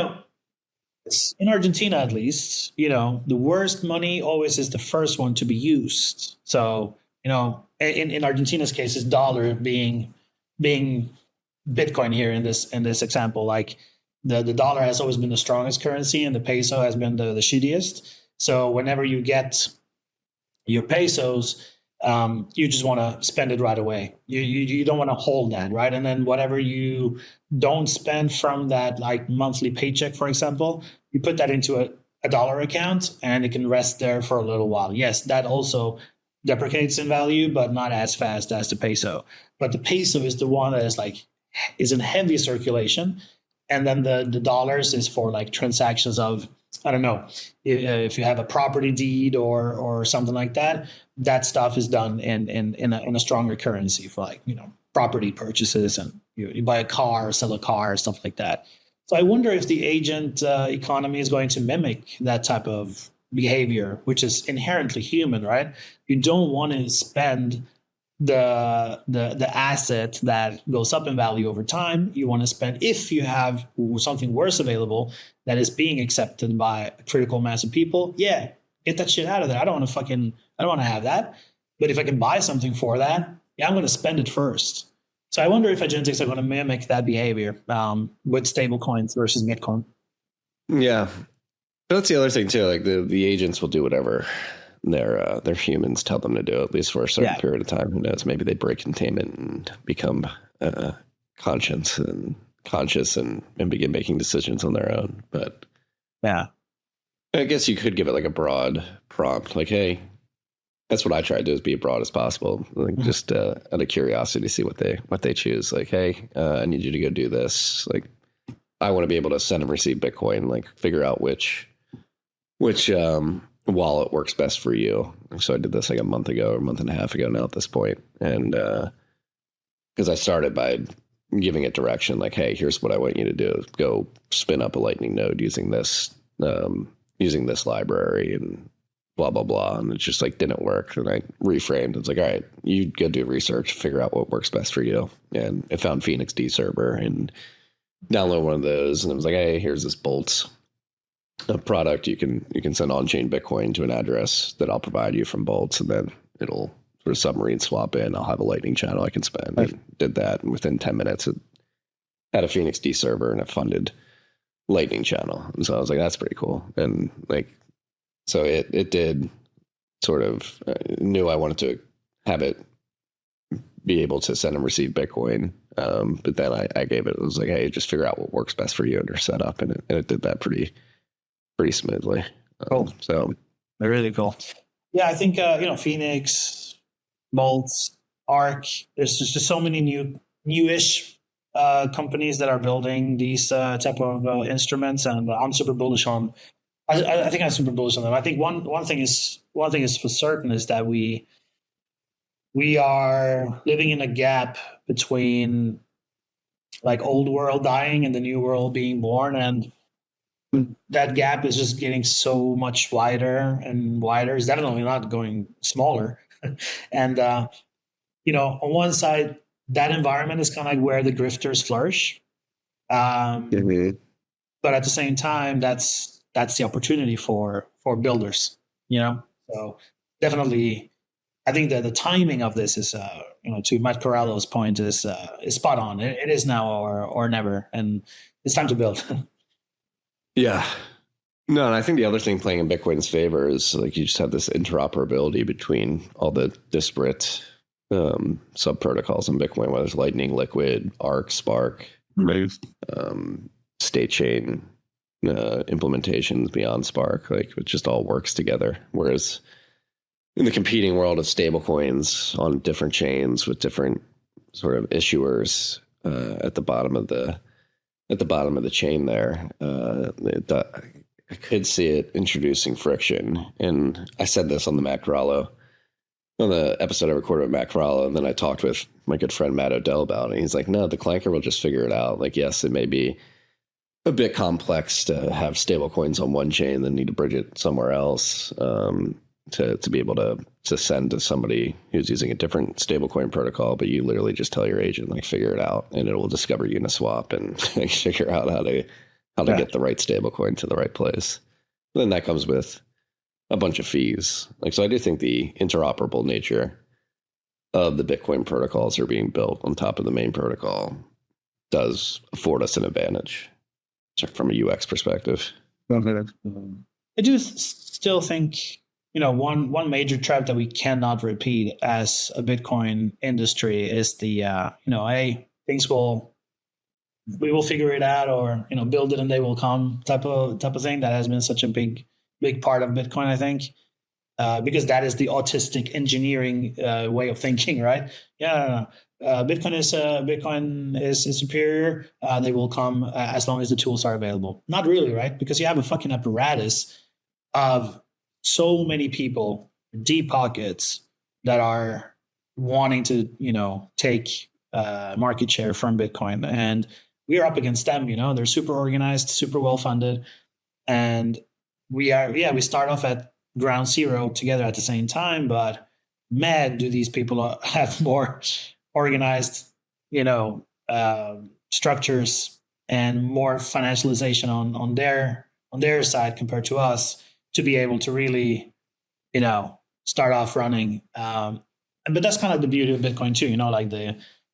Argentina, at least, the worst money always is the first one to be used. So, in Argentina's case, it's dollar being Bitcoin here in this example. Like the dollar has always been the strongest currency and the peso has been the shittiest. So whenever you get your pesos, you just want to spend it right away. You don't want to hold that, right? And then whatever you don't spend from that, like monthly paycheck, for example, you put that into a dollar account and it can rest there for a little while. Yes, that also deprecates in value, but not as fast as the peso. But the peso is the one that is in heavy circulation. And then the dollars is for like transactions of, I don't know, if you have a property deed or something like that, that stuff is done in a stronger currency for property purchases, and you buy a car or sell a car or stuff like that. So I wonder if the agent economy is going to mimic that type of behavior, which is inherently human, right? You don't want to spend the asset that goes up in value over time. You want to spend, if you have something worse available that is being accepted by a critical mass of people, get that shit out of there. I don't want to have that. But if I can buy something for that, I'm going to spend it first. So I wonder if agentics are going to mimic that behavior with stable coins versus Bitcoin. Yeah. But that's the other thing too. Like the agents will do whatever their humans tell them to do, at least for a certain period of time. Who knows? Maybe they break containment and become conscious and begin making decisions on their own. But I guess you could give it like a broad prompt, like, hey, that's what I try to do, is be as broad as possible. Like just out of curiosity to see what they choose. Like, hey, I need you to go do this. Like, I want to be able to send and receive Bitcoin, like figure out which wallet works best for you. So I did this like a month ago or a month and a half ago now at this point. And because I started by giving it direction, like, hey, here's what I want you to do. Go spin up a Lightning node using this library and blah, blah, blah. And it just like didn't work. And I reframed. It's like, all right, you go do research, figure out what works best for you. And I found PhoenixD server and download one of those. And it was like, hey, here's this Bolts product. You can send on-chain Bitcoin to an address that I'll provide you from Bolts, and then it'll sort of submarine swap in. I'll have a Lightning channel I can spend. I did that, and within 10 minutes, it had a PhoenixD server and a funded Lightning channel. And so I was like, that's pretty cool. And like, so it did sort of knew I wanted to have it be able to send and receive Bitcoin. But then I gave it was like, hey, just figure out what works best for you and your setup, and it did that pretty smoothly. Cool. So they're really cool. Yeah, I think Phoenix, Bolts, Arc. There's just so many newish companies that are building these type of instruments, and I'm super bullish on. I think I'm super bullish on them. I think one thing is for certain is that we are living in a gap between like old world dying and the new world being born, and that gap is just getting so much wider and wider. It's definitely not going smaller. And on one side, that environment is kind of like where the grifters flourish. But at the same time, that's the opportunity for builders. So definitely, I think that the timing of this is to Matt Corallo's point is spot on. It is now or never, and it's time to build. Yeah. No, and I think the other thing playing in Bitcoin's favor is like you just have this interoperability between all the disparate sub protocols in Bitcoin, whether it's Lightning, Liquid, Arc, Spark, state chain implementations beyond Spark. Like it just all works together. Whereas in the competing world of stablecoins on different chains with different sort of issuers at the bottom of the chain there, I could see it introducing friction. And I said this on the episode I recorded with Matt Corallo, and then I talked with my good friend Matt Odell about it. And he's like, no, the clanker will just figure it out. Like, yes, it may be a bit complex to have stable coins on one chain, then need to bridge it somewhere else to be able to send to somebody who's using a different stablecoin protocol. But you literally just tell your agent, like, figure it out, and it will discover Uniswap and figure out how to get the right stablecoin to the right place. And then that comes with a bunch of fees. Like, so I do think the interoperable nature of the Bitcoin protocols that are being built on top of the main protocol does afford us an advantage from a UX perspective. I do still think, one major trap that we cannot repeat as a Bitcoin industry is the, we will figure it out, or build it and they will come type of thing. That has been such a big part of Bitcoin, I think, because that is the autistic engineering way of thinking, right? Bitcoin is superior. They will come as long as the tools are available. Not really, right? Because you have a fucking apparatus of so many people, deep pockets, that are wanting to take market share from Bitcoin, and we are up against them. They're super organized, super well funded, and we start off at ground zero together at the same time. But man, do these people have more organized, structures and more financialization on their side compared to us to be able to really, start off running. But that's kind of the beauty of Bitcoin too. Like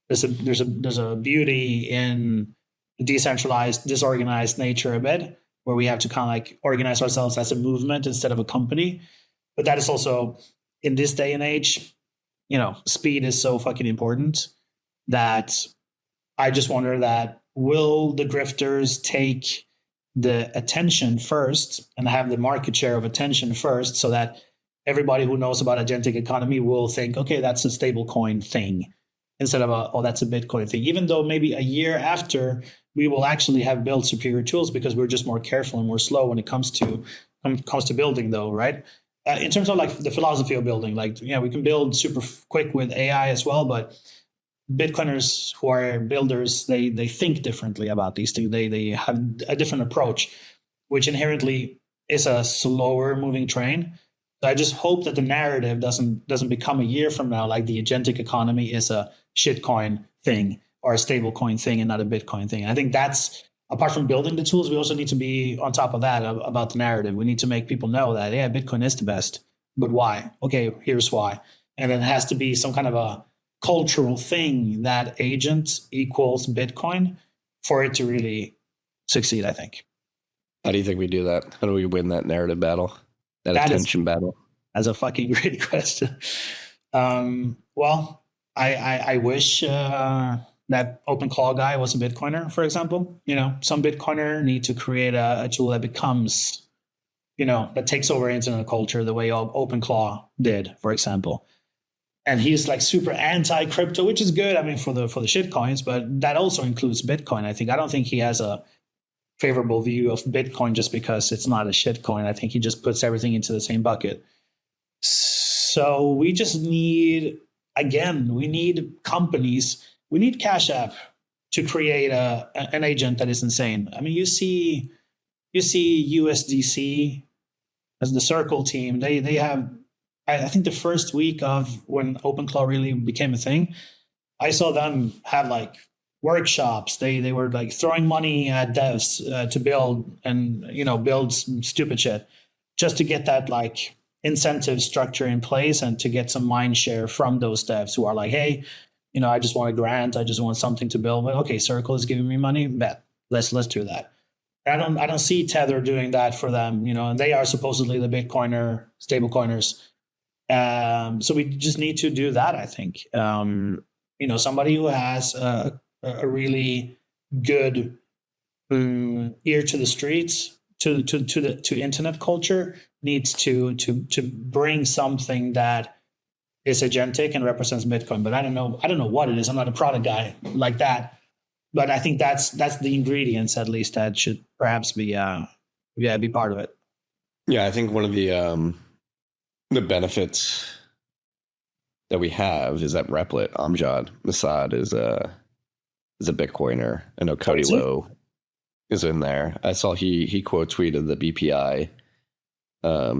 there's a beauty in the decentralized, disorganized nature of it, where we have to kind of like organize ourselves as a movement instead of a company. But that is also, in this day and age, speed is so fucking important that I just wonder that will the grifters take the attention first and have the market share of attention first, so that everybody who knows about agentic economy will think, okay, that's a stable coin thing, instead of that's a Bitcoin thing. Even though maybe a year after, we will actually have built superior tools because we're just more careful and more slow when it comes to building, though, right? In terms of like the philosophy of building, like, we can build super quick with AI as well, but Bitcoiners who are builders, they think differently about these things. They have a different approach, which inherently is a slower moving train. So I just hope that the narrative doesn't become a year from now like the agentic economy is a shitcoin thing or a stable coin thing and not a Bitcoin thing. I think that's, apart from building the tools, we also need to be on top of that about the narrative. We need to make people know that, Bitcoin is the best, but why? Okay, here's why. And then it has to be some kind of a cultural thing that agent equals Bitcoin for it to really succeed, I think. How do you think we do that? How do we win that narrative battle? That attention battle? That's a fucking great question. Well, I wish that OpenClaw guy was a Bitcoiner, for example. Some Bitcoiner need to create a tool that becomes, that takes over internet culture the way OpenClaw did, for example. And he's like super anti-crypto, which is good. I mean, for the shit coins, but that also includes Bitcoin. I don't think he has a favorable view of Bitcoin just because it's not a shit coin. I think he just puts everything into the same bucket. So we just need, we need companies. We need Cash App to create an agent that is insane. I mean, you see USDC as the Circle team. They have, I think the first week of when OpenClaw really became a thing, I saw them have like workshops. They were like throwing money at devs to build and build some stupid shit just to get that like incentive structure in place and to get some mind share from those devs who are like, hey, I just want a grant, I just want something to build. Well, okay, Circle is giving me money, bet let's do that. I don't see Tether doing that for them, and they are supposedly the Bitcoiner stablecoiners. So we just need to do that, I think. Somebody who has a really good ear to the streets, to internet culture, needs to bring something that is agentic and represents Bitcoin. But I don't know what it is. I'm not a product guy like that. But I think that's the ingredients, at least, that should perhaps be part of it. Yeah, I think one of the benefits that we have is that Replit, Amjad Masad is a Bitcoiner. I know Cody Lowe is in there. I saw he quote tweeted the BPI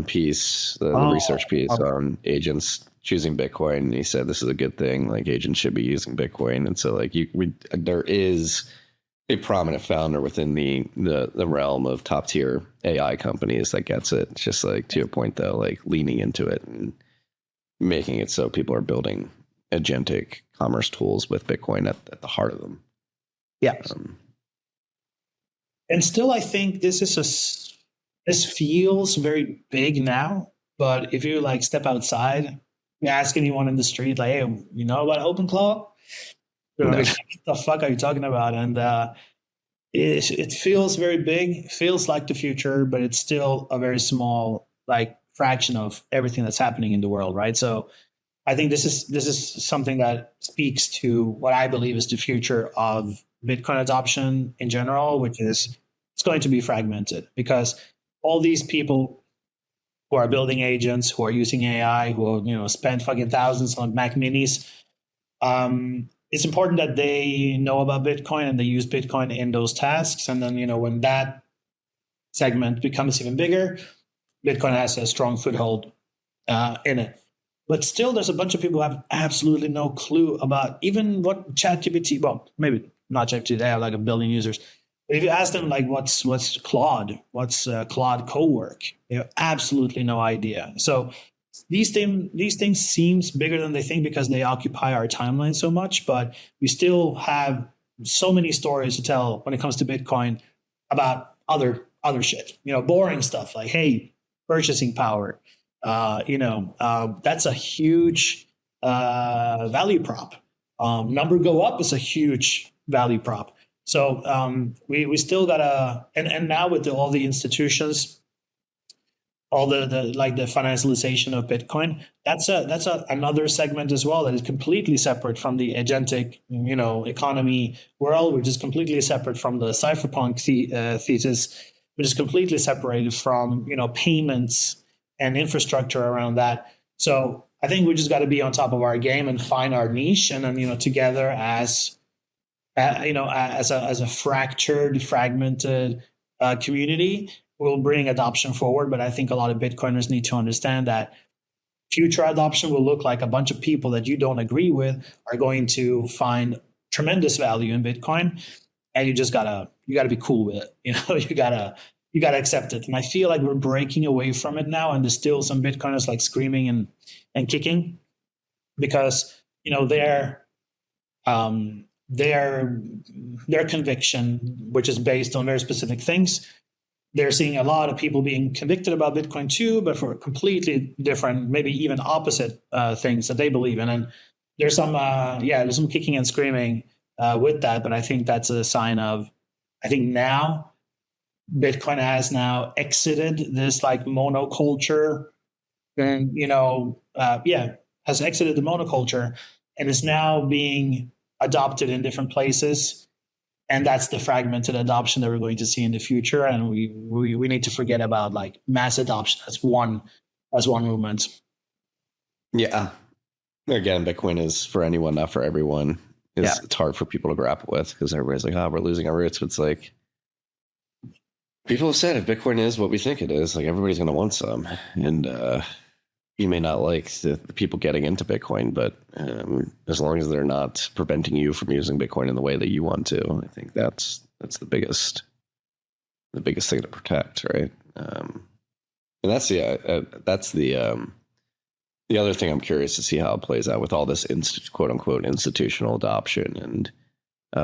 piece, the research piece on agents choosing Bitcoin. And he said this is a good thing. Like, agents should be using Bitcoin. And so, like, there is a prominent founder within the realm of top tier AI companies that gets it. It's just like, to your point though, like leaning into it and making it so people are building agentic commerce tools with Bitcoin at the heart of them. Yeah. And still, I think this feels very big now, but if you like step outside, you ask anyone in the street, like, hey, you know about OpenClaw? They're like, what the fuck are you talking about? And it feels very big, feels like the future, but it's still a very small like fraction of everything that's happening in the world, right? So I think this is something that speaks to what I believe is the future of Bitcoin adoption in general, which is it's going to be fragmented, because all these people who are building agents, who are using AI, who spend fucking thousands on Mac Minis, it's important that they know about Bitcoin and they use Bitcoin in those tasks. And then when that segment becomes even bigger, Bitcoin has a strong foothold in it. But still, there's a bunch of people who have absolutely no clue about even what ChatGPT. Well, maybe not ChatGPT. They have like 1 billion users. But if you ask them like what's Claude, what's Claude Cowork, they have absolutely no idea. So these things seems bigger than they think because they occupy our timeline so much. But we still have so many stories to tell when it comes to Bitcoin about other shit. Boring stuff like, hey, purchasing power. That's a huge value prop. Number go up is a huge value prop. So we still gotta, and now with all the institutions, all the financialization of Bitcoin, that's another segment as well that is completely separate from the agentic economy world, which is completely separate from the cypherpunk thesis, which is completely separated from payments and infrastructure around that. So I think we just got to be on top of our game and find our niche, and then together as a fragmented community, will bring adoption forward. But I think a lot of Bitcoiners need to understand that future adoption will look like a bunch of people that you don't agree with are going to find tremendous value in Bitcoin, and you gotta be cool with it. You gotta accept it. And I feel like we're breaking away from it now, and there's still some Bitcoiners like screaming and kicking because their conviction, which is based on very specific things, they're seeing a lot of people being convicted about Bitcoin too, but for completely different, maybe even opposite things that they believe in. And there's some kicking and screaming with that. But I think that's a sign of, I think now Bitcoin has now exited this like monoculture, and has exited the monoculture and is now being adopted in different places, and that's the fragmented adoption that we're going to see in the future. And we need to forget about like mass adoption as one movement. Yeah. Again, Bitcoin is for anyone, not for everyone. It's hard for people to grapple with because everybody's like, we're losing our roots. But it's like, people have said if Bitcoin is what we think it is, like everybody's going to want some. And you may not like the people getting into Bitcoin, but as long as they're not preventing you from using Bitcoin in the way that you want to, I think that's the biggest thing to protect, right? And that's the other thing I'm curious to see how it plays out with all this quote unquote institutional adoption and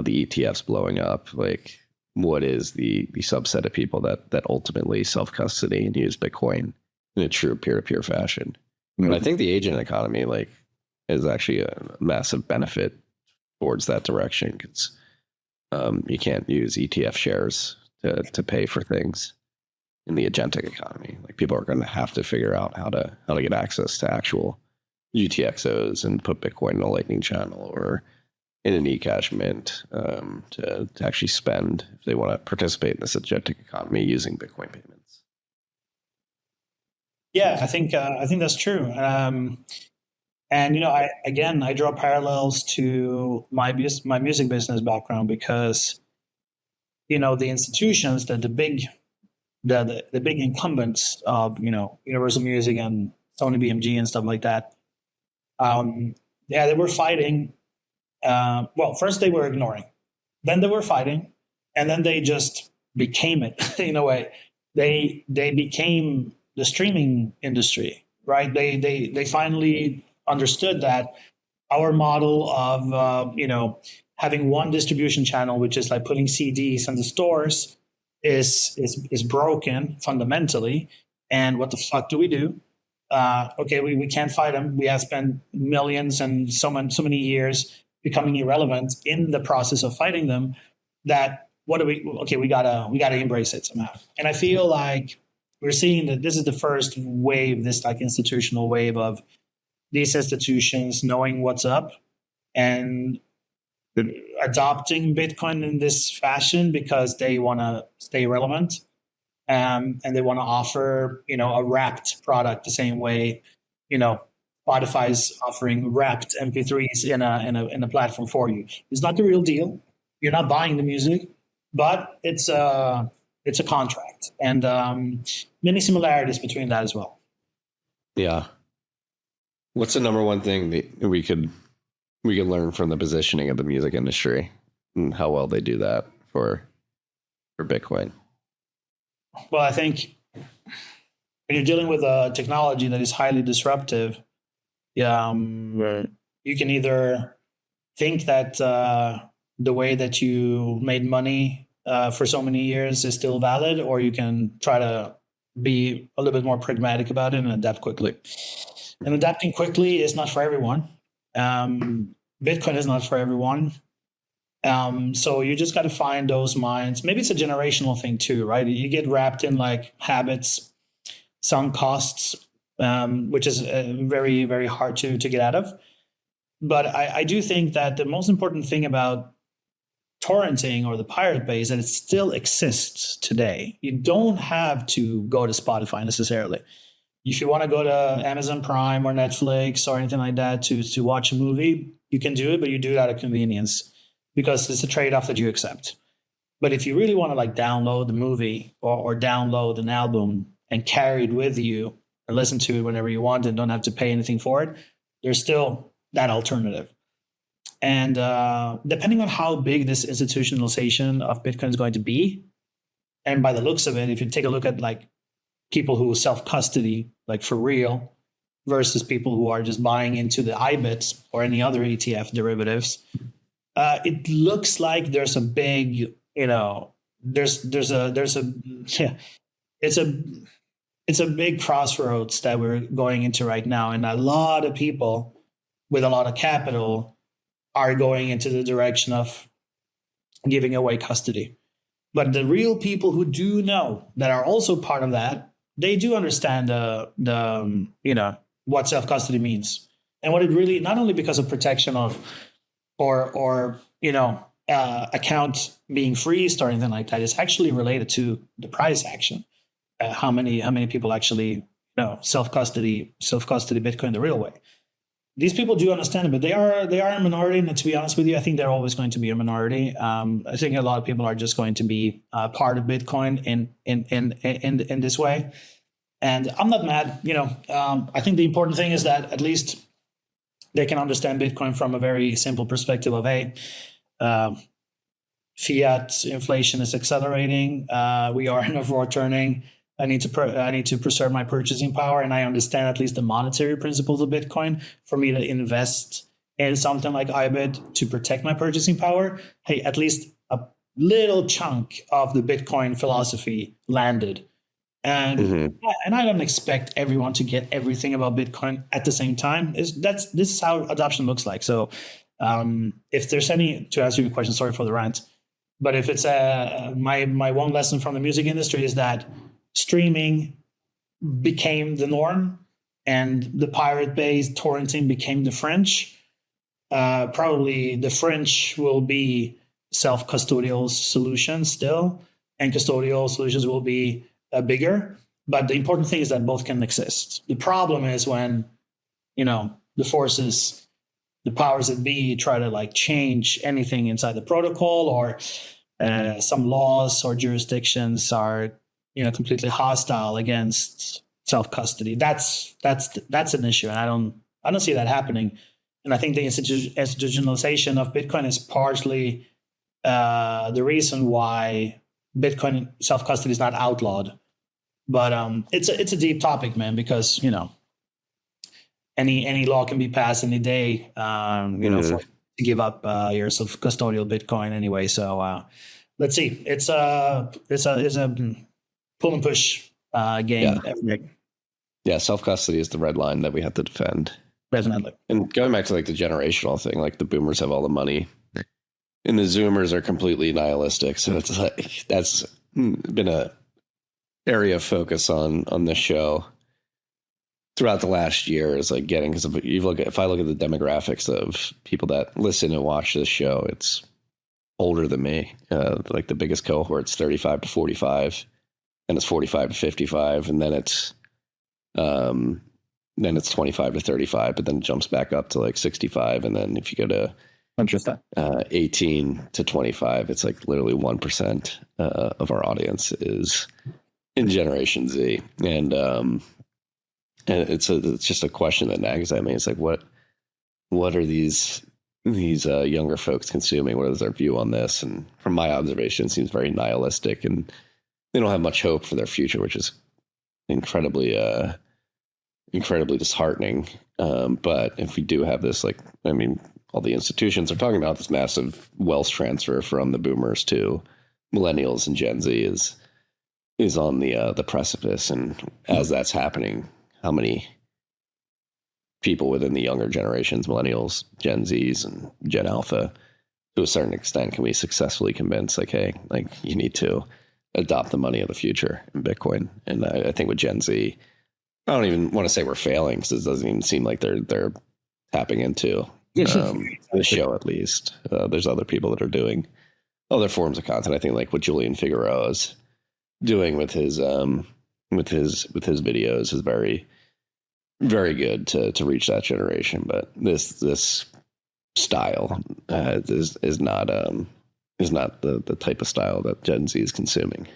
the ETFs blowing up. Like, what is the subset of people that ultimately self custody and use Bitcoin in a true peer to peer fashion? And I think the agent economy is actually a massive benefit towards that direction, because you can't use ETF shares to pay for things in the agentic economy. Like, people are going to have to figure out how to get access to actual UTXOs and put Bitcoin in a Lightning channel or in an eCash mint to actually spend if they want to participate in this agentic economy using Bitcoin payments. Yeah, I think that's true. And I draw parallels to my music business background, because the institutions that the big incumbents of Universal Music and Sony BMG and stuff like that, they were fighting. First they were ignoring, then they were fighting, and then they just became it in a way. They became the streaming industry, right? They finally understood that our model of having one distribution channel, which is like putting CDs in the stores, is broken fundamentally. And what the fuck do? We can't fight them. We have spent millions and so many years becoming irrelevant in the process of fighting them, that we gotta embrace it somehow. And I feel like we're seeing that this is the first wave, this like institutional wave of these institutions knowing what's up and adopting Bitcoin in this fashion because they want to stay relevant, and they want to offer a wrapped product the same way Spotify's offering wrapped MP3s in a platform for you. It's not the real deal. You're not buying the music, but it's a contract, and many similarities between that as well. Yeah. What's the number one thing that we could learn from the positioning of the music industry and how well they do that for Bitcoin? Well, I think when you're dealing with a technology that is highly disruptive, you can either think that the way that you made money for so many years is still valid, or you can try to be a little bit more pragmatic about it and adapt quickly. And adapting quickly is not for everyone. Bitcoin is not for everyone. So you just got to find those minds. Maybe it's a generational thing too, right? You get wrapped in like habits, sunk costs, which is very, very hard to get out of. But I do think that the most important thing about torrenting or the Pirate Bay is that it still exists today. You don't have to go to Spotify necessarily. If you want to go to Amazon Prime or Netflix or anything like that to watch a movie, you can do it, but you do it out of convenience because it's a trade-off that you accept. But if you really want to like download the movie or download an album and carry it with you and listen to it whenever you want and don't have to pay anything for it, there's still that alternative. And depending on how big this institutionalization of Bitcoin is going to be, and by the looks of it, if you take a look at like people who self-custody, like for real, versus people who are just buying into the IBITs or any other ETF derivatives, it looks like there's a big, it's a big crossroads that we're going into right now. And a lot of people with a lot of capital are going into the direction of giving away custody. But the real people who do know, that are also part of that, they do understand what self-custody means and what it really, not only because of protection of or account being freezed or anything like that, it's actually related to the price action. How many people actually self-custody Bitcoin the real way. These people do understand it, but they are a minority. And to be honest with you, I think they're always going to be a minority. I think a lot of people are just going to be part of Bitcoin in this way. And I'm not mad. I think the important thing is that at least they can understand Bitcoin from a very simple perspective of, hey, fiat inflation is accelerating. We are in a forward turning. I need to preserve my purchasing power, and I understand at least the monetary principles of Bitcoin. For me to invest in something like IBIT to protect my purchasing power, hey, at least a little chunk of the Bitcoin philosophy landed. And and I don't expect everyone to get everything about Bitcoin at the same time. This is how adoption looks like. So if there's any, to answer your question, sorry for the rant, but if it's my one lesson from the music industry is that streaming became the norm and the pirate-based torrenting became the French. Probably the French will be self-custodial solutions still, and custodial solutions will be bigger. But the important thing is that both can exist. The problem is when, the forces, the powers that be try to like change anything inside the protocol, or some laws or jurisdictions are, completely hostile against self-custody. That's an issue. And I don't see that happening. And I think the institutionalization of Bitcoin is partially the reason why Bitcoin self-custody is not outlawed. But it's a deep topic, man, because any law can be passed any day, to give up your self-custodial Bitcoin anyway. So let's see. It's a pull and push game. Yeah, self-custody is the red line that we have to defend. Definitely. And going back to like the generational thing, like the boomers have all the money and the zoomers are completely nihilistic. So it's like that's been a area of focus on this show throughout the last year, is like getting, because if I look at the demographics of people that listen and watch this show, it's older than me. Like the biggest cohort's 35 to 45, and it's 45 to 55, and then it's 25 to 35, but then it jumps back up to like 65, and then if you go to 18 to 25, it's like literally 1% of our audience is in Generation Z, and it's just a question that nags at me. It's like, what are these younger folks consuming? What is their view on this? And from my observation, it seems very nihilistic, and they don't have much hope for their future, which is incredibly disheartening. But if we do have this, all the institutions are talking about this massive wealth transfer from the boomers to millennials, and Gen Z is on the precipice. And as that's happening, how many people within the younger generations, millennials, Gen Zs, and Gen Alpha, to a certain extent, can we successfully convince, like, hey, like, you need to adopt the money of the future in Bitcoin? And I think with Gen Z, I don't even want to say we're failing, because it doesn't even seem like they're tapping into the show. At least there's other people that are doing other forms of content. I think like what Julian Figueroa is doing with his videos is very, very good to reach that generation. But this style is not the type of style that Gen Z is consuming.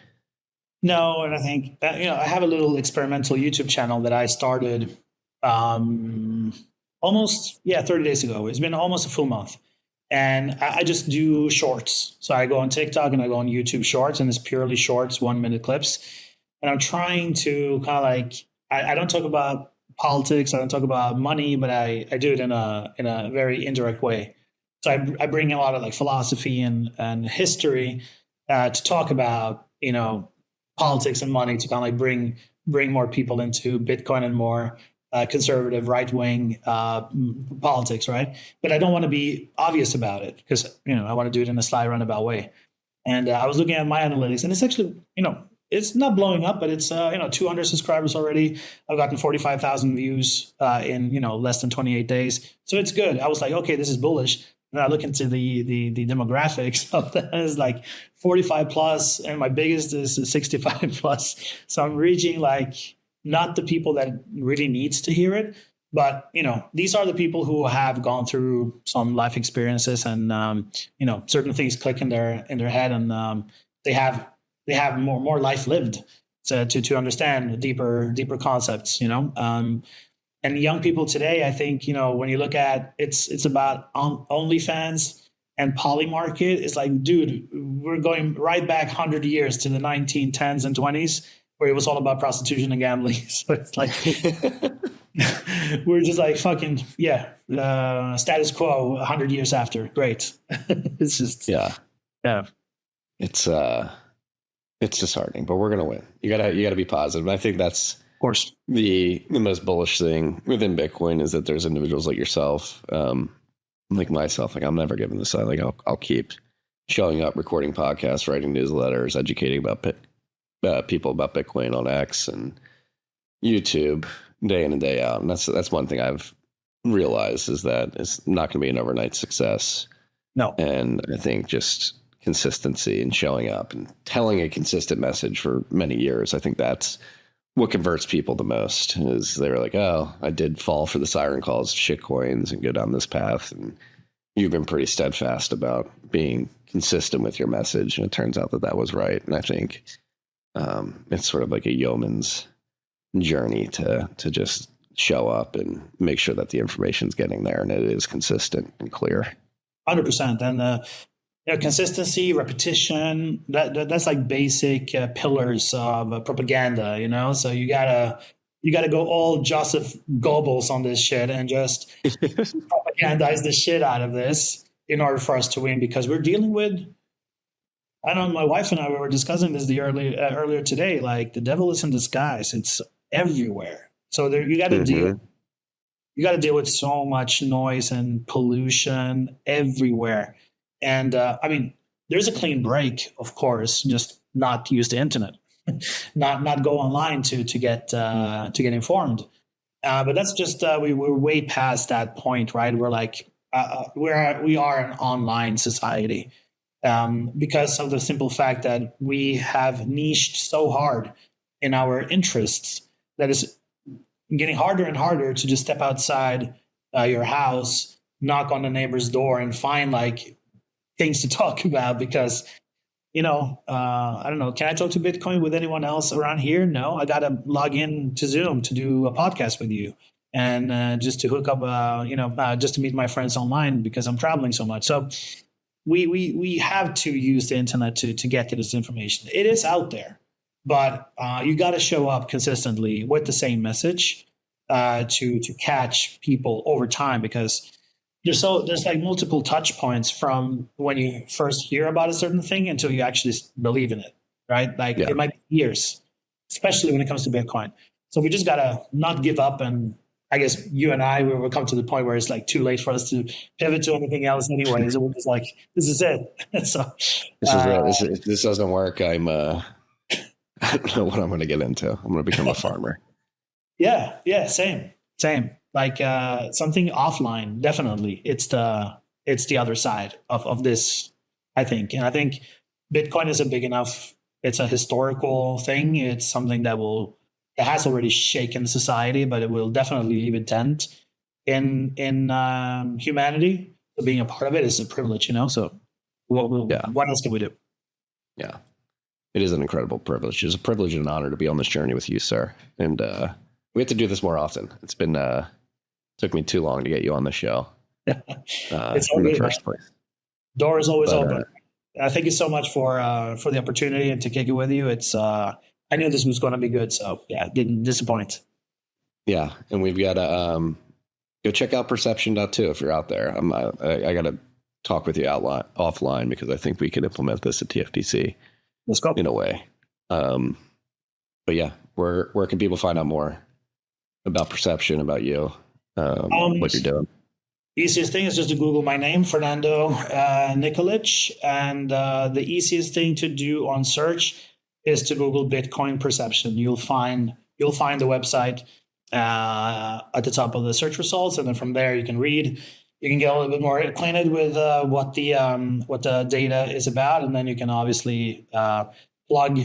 No, and I think I have a little experimental YouTube channel that I started almost 30 days ago. It's been almost a full month, and I just do shorts. So I go on TikTok and I go on YouTube Shorts, and it's purely shorts, 1-minute clips. And I'm trying to kind of like I don't talk about politics, I don't talk about money, but I do it in a very indirect way. So I bring a lot of like philosophy and history to talk about politics and money, to kind of like bring more people into Bitcoin and more conservative right-wing politics, right? But I don't want to be obvious about it, because I want to do it in a sly roundabout way. And I was looking at my analytics, and it's actually it's not blowing up, but it's 200 subscribers already. I've gotten 45,000 views in less than 28 days, so it's good. I was like, okay, this is bullish. And I look into the demographics of that, is like 45 plus, and my biggest is 65 plus. So I'm reaching like not the people that really needs to hear it, but these are the people who have gone through some life experiences, and certain things click in their head, and they have more life lived to understand deeper concepts. And young people today, I think, when you look at it's about OnlyFans and Polymarket. It's like, dude, we're going right back 100 years to the 1910s and 20s, where it was all about prostitution and gambling. So it's like we're just like fucking status quo 100 years after. Great. It's just yeah. It's disheartening, but we're gonna win. You gotta be positive. And I think that's, of course, the most bullish thing within Bitcoin is that there's individuals like yourself, like myself. Like I'm never giving this up. Like I'll keep showing up, recording podcasts, writing newsletters, educating about people about Bitcoin on X and YouTube day in and day out. And that's one thing I've realized is that it's not going to be an overnight success. No. And I think just consistency and showing up and telling a consistent message for many years, I think that's what converts people the most. Is they're like, oh, I did fall for the siren calls, shit coins, and go down this path. And you've been pretty steadfast about being consistent with your message. And it turns out that was right. And I think it's sort of like a yeoman's journey to just show up and make sure that the information's getting there and it is consistent and clear. 100%. And consistency, repetition, that's like basic pillars of propaganda, So you gotta go all Joseph Goebbels on this shit and just propagandize the shit out of this in order for us to win, because we're dealing with, I don't know, my wife and I were discussing this earlier today, like the devil is in disguise. It's everywhere. So you got to deal with so much noise and pollution everywhere. And there's a clean break, of course, just not use the internet, not go online to get informed. But that's just we're way past that point, right? We're like we are an online society because of the simple fact that we have niched so hard in our interests that it's getting harder and harder to just step outside your house, knock on the neighbor's door, and find like things to talk about because, I don't know, can I talk to Bitcoin with anyone else around here? No, I got to log in to Zoom to do a podcast with you and just to hook up, just to meet my friends online because I'm traveling so much. So we have to use the internet to get to this information. It is out there, but you got to show up consistently with the same message to catch people over time, because there's like multiple touch points from when you first hear about a certain thing until you actually believe in it, right? Like It might be years, especially when it comes to Bitcoin. So we just gotta not give up. And I guess you and I will come to the point where it's like too late for us to pivot to anything else anyway. So we're just like, this is it. So this is it. If this doesn't work, I don't know what I'm going to get into. I'm going to become a farmer. Yeah, same. Like something offline, definitely. It's the other side of this, I think. And I think Bitcoin is a big enough, it's a historical thing. It's something that has already shaken society, but it will definitely leave a dent in humanity. So being a part of it is a privilege, So what else can we do? Yeah. It is an incredible privilege. It's a privilege and an honor to be on this journey with you, sir. And we have to do this more often. It's been took me too long to get you on the show. It's in the first place. Door is always open. Thank you so much for the opportunity and to kick it with you. It's I knew this was going to be good, so didn't disappoint. Yeah, and we've got to go check out perception.to if you're out there. I got to talk with you offline because I think we can implement this at TFTC. Let's go. In a way. But yeah, where can people find out more about perception, about you, what you're doing? Easiest thing is just to Google my name, Fernando Nikolic. And the easiest thing to do on search is to Google Bitcoin perception. You'll find the website at the top of the search results. And then from there you can read. You can get a little bit more acquainted with what the data is about, and then you can obviously plug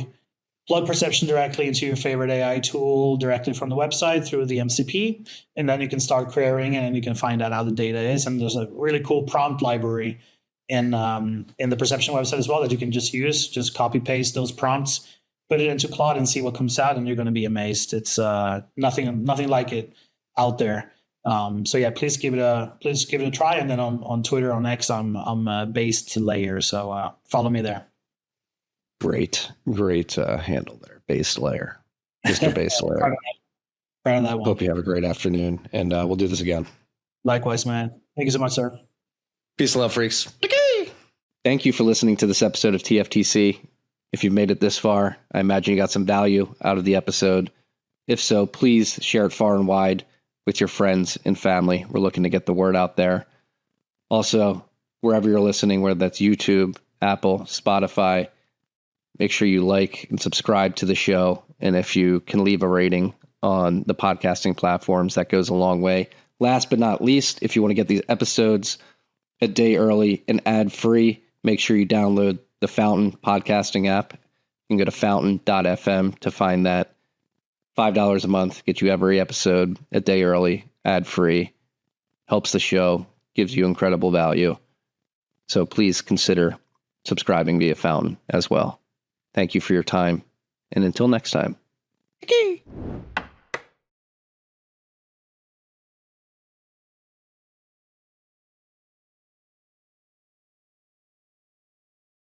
perception directly into your favorite AI tool directly from the website through the MCP, and then you can start querying and you can find out how the data is. And there's a really cool prompt library in the perception website as well that you can just use. Just copy paste those prompts, put it into Claude, and see what comes out, and you're going to be amazed. It's nothing like it out there. Please give it a try. And then on Twitter, on X, I'm based layer. So follow me there. Great handle there. Based layer. Mr. Base Proud Layer. of proud of that one. Hope you have a great afternoon, and we'll do this again. Likewise, man. Thank you so much, sir. Peace and love, freaks. Thank you for listening to this episode of TFTC. If you've made it this far, I imagine you got some value out of the episode. If so, please share it far and wide with your friends and family. We're looking to get the word out there. Also, wherever you're listening, whether that's YouTube, Apple, Spotify, make sure you like and subscribe to the show. And if you can leave a rating on the podcasting platforms, that goes a long way. Last but not least, if you want to get these episodes a day early and ad-free, make sure you download the Fountain podcasting app. You can go to fountain.fm to find that. $5 a month gets you every episode a day early, ad-free. Helps the show, gives you incredible value. So please consider subscribing via Fountain as well. Thank you for your time, and until next time.